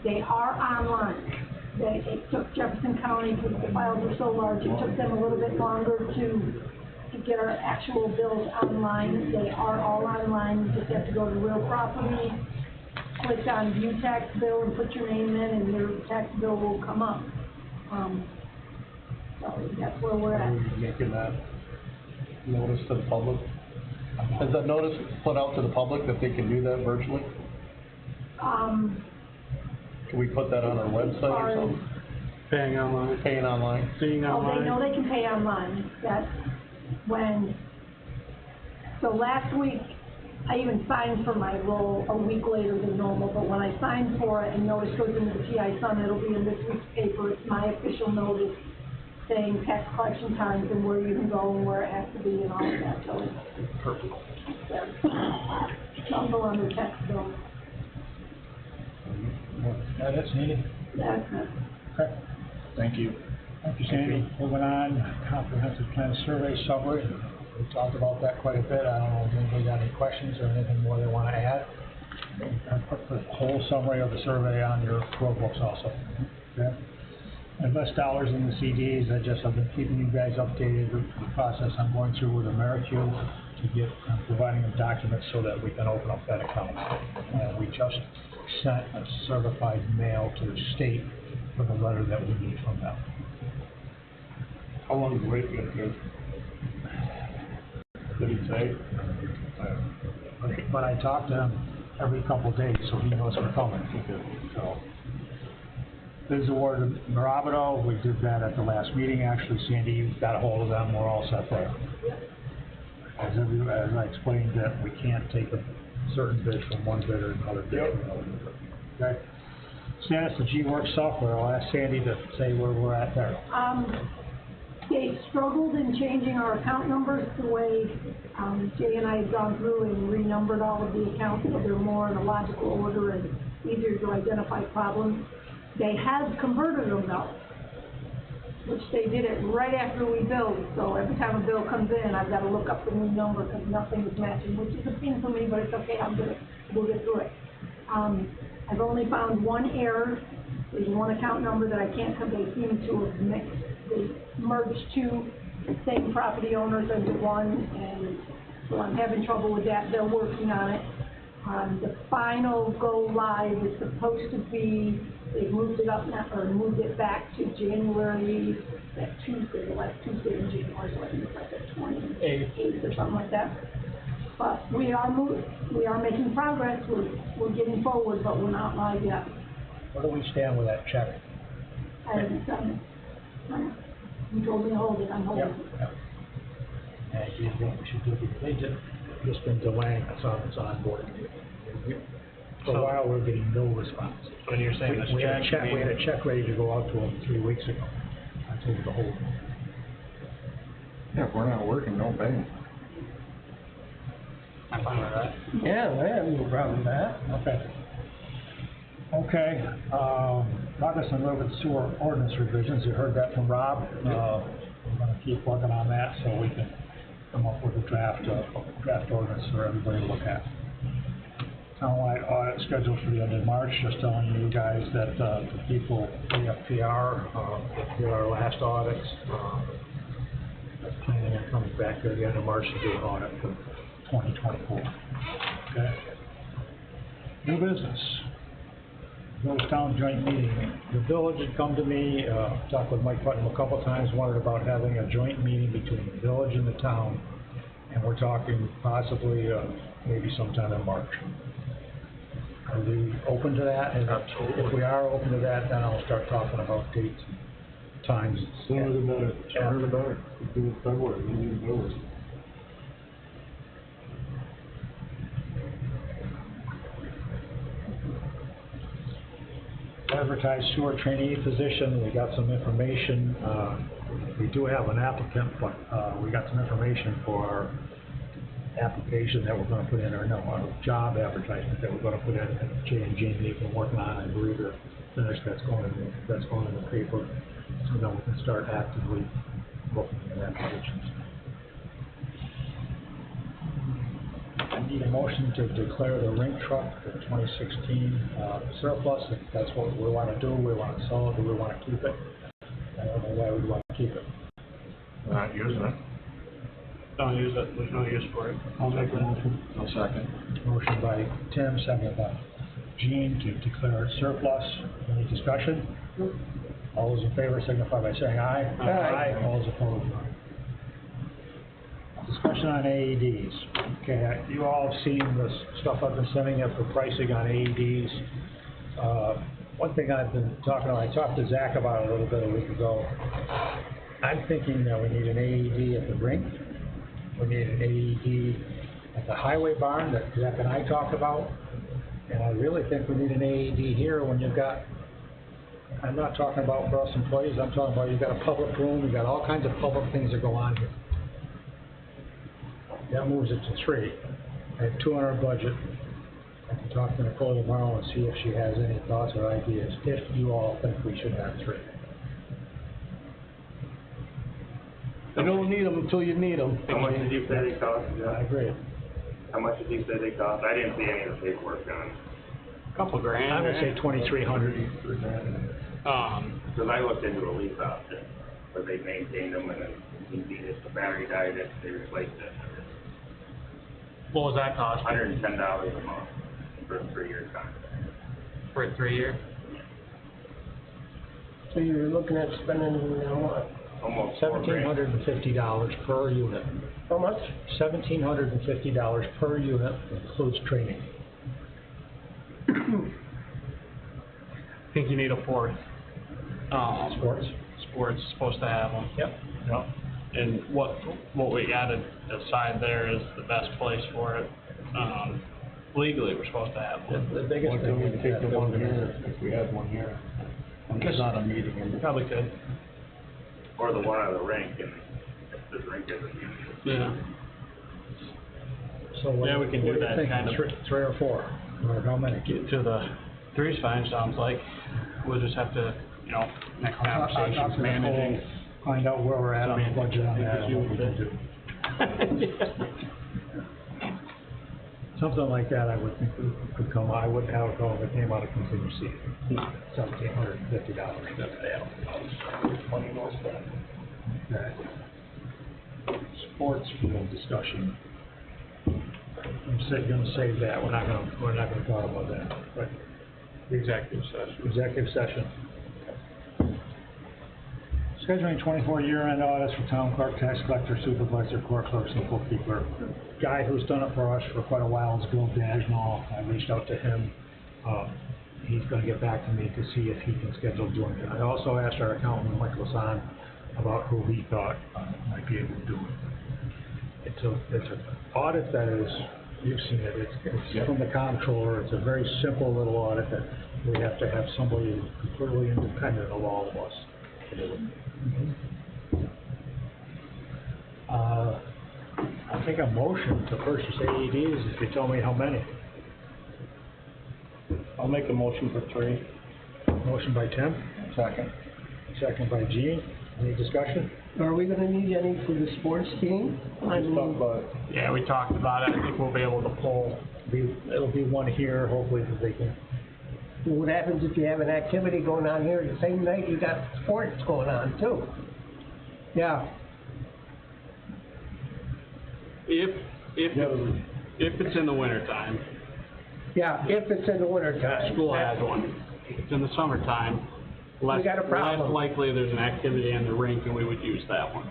They are online. It took Jefferson County, because the files were so large, it took them a little bit longer to get our actual bills online. They are all online. You just have to go to Real Property, click on View Tax Bill, and put your name in, and your tax bill will come up. So that's where we're at. Are we making that notice to the public? Is that notice put out to the public that they can do that virtually? Can we put that on our website or something? Paying online. Paying online? Seeing online. They know they can pay online. That's when, so last week, I even signed for my role a week later than normal, but when I signed for it and notice goes into the TI Sun, it'll be in this week's paper. It's my official notice saying tax collection times and where you can go and where it has to be and all of that, so it's Perfect. I'll go on the tax bill. That it, Sandy? That's it. Okay. Thank you. Thank you, Sandy. Moving on, comprehensive plan survey summary. We talked about that quite a bit. I don't know if anybody got any questions or anything more they want to add. I put the whole summary of the survey on your Chromebooks also. Okay? Invest dollars in the CDs. I've been keeping you guys updated with the process I'm going through with Americube to get, providing them documents so that we can open up that account. We just sent a certified mail to the state with a letter that we need from them. How long is the wait good? Did he say? But I talk to him every couple of days, so he knows we're coming. So, bids awarded Maravido, we did that at the last meeting, actually. Sandy, you got a hold of them, we're all set there. As I explained, that we can't take a certain bid from one bidder and another bid from another bidder. Okay? Status of G-Works software, I'll ask Sandy to say where we're at there. They struggled in changing our account numbers the way Jay and I have gone through and renumbered all of the accounts so they're more in a logical order and easier to identify problems. They have converted them though, which they did it right after we billed. So every time a bill comes in, I've got to look up the new number because nothing is matching, which is a pain for me, but it's okay, we'll get through it. I've only found one error. There's one account number that I can't come, they seem to have mixed. They merged two same property owners into one, and so I'm having trouble with that. They're working on it. The final go live is supposed to be, they moved it up now, or moved it back to January, that Tuesday, the last Tuesday in January, so I think it's like the 28th or something like that. But we are making progress. We're getting forward, but we're not live yet. Where do we stand with that check? I haven't done it. You told me to hold it, I'm holding it. Yep. here's what we should do, because they just been delaying us on this onboarding. For a while, we were getting no response. When you're saying this We had a check, check, we had a check ready to go out to them 3 weeks ago. I told them to hold it. Yeah, if we're not working, don't pay them. I'm fine with that. Yeah, I have no problem with that. Okay. Okay, progress on road and sewer ordinance revisions, you heard that from Rob. We're gonna keep working on that so we can come up with a draft ordinance for everybody to look at. Townwide audit scheduled for the end of March, just telling you guys that, the people, AFPR, did our last audits, planning on coming back here at the end of March to do an audit for 2024. Okay? New business. Town joint meeting. The village had come to me, talked with Mike Putnam a couple times, wondered about having a joint meeting between the village and the town. And we're talking possibly, maybe sometime in March. Are we open to that? And Absolutely. if we are open to that, then I'll start talking about dates and times. Sooner the better. Sooner the better. We do it February, we need those. Advertised sewer trainee position, we got some information, we do have an applicant, but, we got some information for our application that we're gonna put in, or no, our job advertisement that we're gonna put in, that Jay and Jamie have been working on, I believe they're finished, that's going in the paper, so then we can start actively looking at applications. I need a motion to declare the rink truck for 2016 surplus, if that's what we want to do, we want to sell it, or we want to keep it. I don't know why we'd want to keep it. Not using it. Don't use it, there's no use for it. I'll make a motion. I'll second. Motion by Tim, second by Gene to declare it surplus. Any discussion? All those in favor signify by saying aye. Aye. All those opposed, no. Discussion on AEDs. Okay, you all have seen the stuff I've been sending you for pricing on AEDs. One thing I've been talking about, I talked to Zach about it a little bit a week ago. I'm thinking that we need an AED at the rink. We need an AED at the highway barn that Zach and I talked about. And I really think we need an AED here when you've got, I'm not talking about for us employees, I'm talking about you've got a public room, you've got all kinds of public things that go on here. That moves it to 3. I have 200 budget. I can talk to Nicole tomorrow and see if she has any thoughts or ideas, if you all think we should have 3. You don't need them until you need them. How much did you say they cost? I agree. How much did you say they cost? I didn't see any of the paperwork done. Couple grand. I would say 2,300. Because I looked into a lease option, where they maintained them and then if the battery died, they replaced it. What was that cost? $110 a month for a 3-year contract. For a 3-year? So you're looking at spending, what? Almost $1,750 per unit. How much? $1,750 per unit, includes training. I think you need a 4th. Sports supposed to have them. Yep. Yep. And what we added aside there is the best place for it. Legally, we're supposed to have one. The biggest Why thing couldn't we we take the one here, if we had one here? When there's not a meeting in. Probably could. Or the one on the rink, and if the rink isn't used. Yeah. So what, Yeah, we can what do you that thinking, kind of. 3 or 4, or how many? Get to the 3's fine, sounds like. We'll just have to, next conversation's managing. Find out where we're at on the budget on that, and what we can do. Something like that, I would think could come, I wouldn't have it go if it came out of contingency. $1,750. Money well spent. Okay. Sports field discussion. I'm gonna save that, we're not gonna talk about that, but. Executive session. Executive session. Scheduling 24 year-end audits for town clerk, tax collector, supervisor, court clerks, and bookkeeper. The guy who's done it for us for quite a while is Bill Dagnall. I reached out to him. He's gonna get back to me to see if he can schedule doing it. I also asked our accountant, Mike Lasan, about who he thought might be able to do it. it's an audit that is, you've seen it, it's from the comptroller, it's a very simple little audit that we have to have somebody completely independent of all of us to do it. I'll take a motion to purchase AEDs if you tell me how many. I'll make a motion for 3. Motion by Tim, Second. second by Gene. Any discussion? Are we gonna need any for the sports team? I Let's talk mean, about it. Yeah, we talked about it, I think we'll be able to pull, It'll be one here, hopefully, that they can. what happens if you have an activity going on here the same night you got sports going on too? Yeah, if it's in the winter time, yeah, if it's in the winter time. school has one. If it's in the summertime, less got a problem. likely there's an activity in the rink and we would use that one.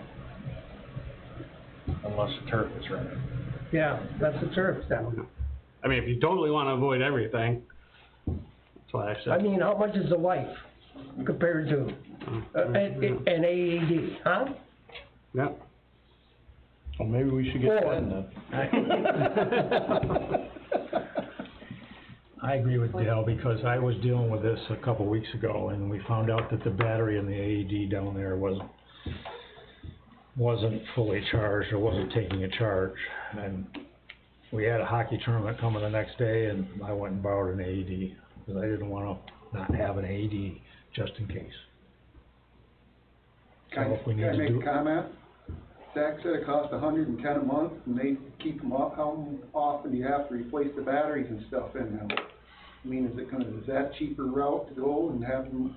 Unless the turf is running. Yeah, that's the turf down. I mean, if you totally wanna avoid everything, that's why I I said. mean, how much is the life compared to an AED, huh? Yeah. Well, maybe we should get 10 then. I agree with Dale, because I was dealing with this a couple weeks ago, and we found out that the battery in the AED down there wasn't fully charged, or wasn't taking a charge, and we had a hockey tournament coming the next day, and I went and borrowed an AED, because I didn't wanna not have an AED, just in case. So Can if we need I to make do. a comment? Zach said it costs $110 a month, and they keep them up. How often do you have to replace the batteries and stuff in them? I mean, is that cheaper route to go and have them,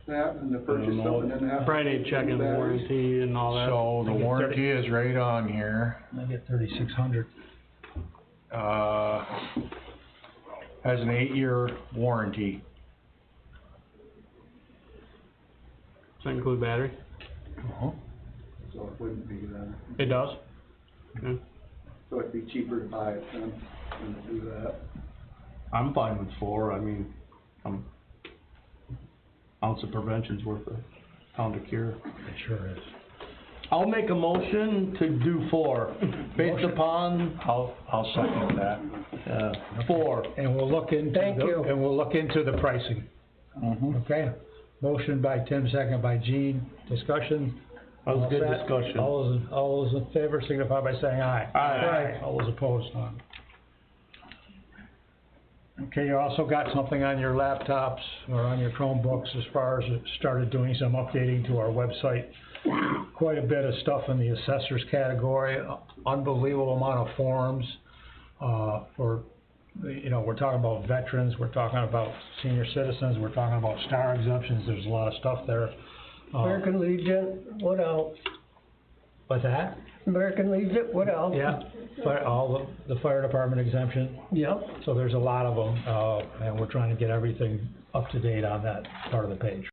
that, and to purchase something and then have? Probably need to check in the batteries? warranty and all that. So the warranty is right on here, I get 3,600. has an 8-year warranty. Does that include battery? So it wouldn't be then. It does. Okay. So it'd be cheaper to buy it than to do that. I'm fine with 4, I mean, ounce of prevention's worth a pound of cure. It sure is. I'll make a motion to do 4, based upon, I'll second that. 4. And we'll look into. Thank you. And we'll look into the pricing. Okay? Motion by Tim, second by Gene. Discussion? That was All good set? discussion. All those in favor signify by saying aye. Aye. All those opposed, none. Okay, you also got something on your laptops or on your Chromebooks as far as it started doing some updating to our website. Quite a bit of stuff in the assessors category, unbelievable amount of forms, for, we're talking about veterans, we're talking about senior citizens, we're talking about star exemptions, there's a lot of stuff there. American Legion, what else? What's that? American Legion, what else? Yeah, all the fire department exemption. Yep. So there's a lot of them, and we're trying to get everything up to date on that part of the page.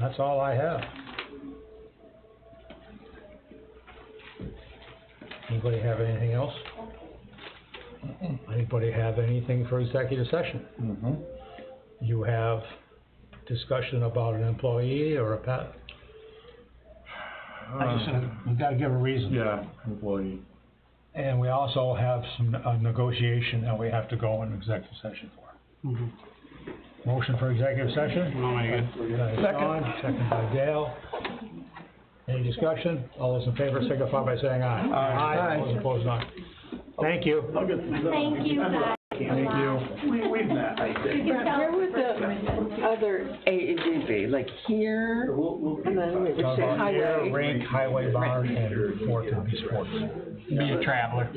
That's all I have. Anybody have anything else? Anybody have anything for executive session? You have discussion about an employee or a pet? I just said, we've gotta give a reason. Yeah, employee. And we also have some, negotiation that we have to go in executive session for. Motion for executive session? I'll make it. Sean, second by Dale. Any discussion? All those in favor signify by saying aye. Aye. All those opposed, none. Thank you. Thank you, guys. Thank you. We've met, I think. Where would the other AED be, like here, and then we would say Here, highway? rink, highway barn, and fourth would be sports. Be a traveler.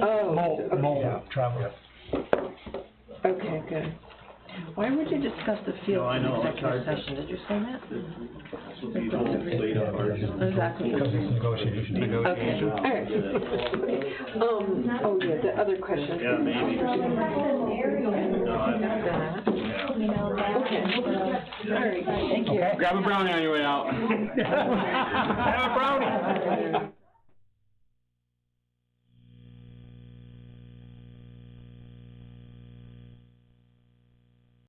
Oh, Yeah, travel. okay, good. Why would you discuss the field in executive session, did you say that? Exactly. Because it's negotiation. Okay, all right. Oh yeah, the other question. Yeah, maybe. Okay, all right, thank you. Grab a brownie on your way out. Have a brownie.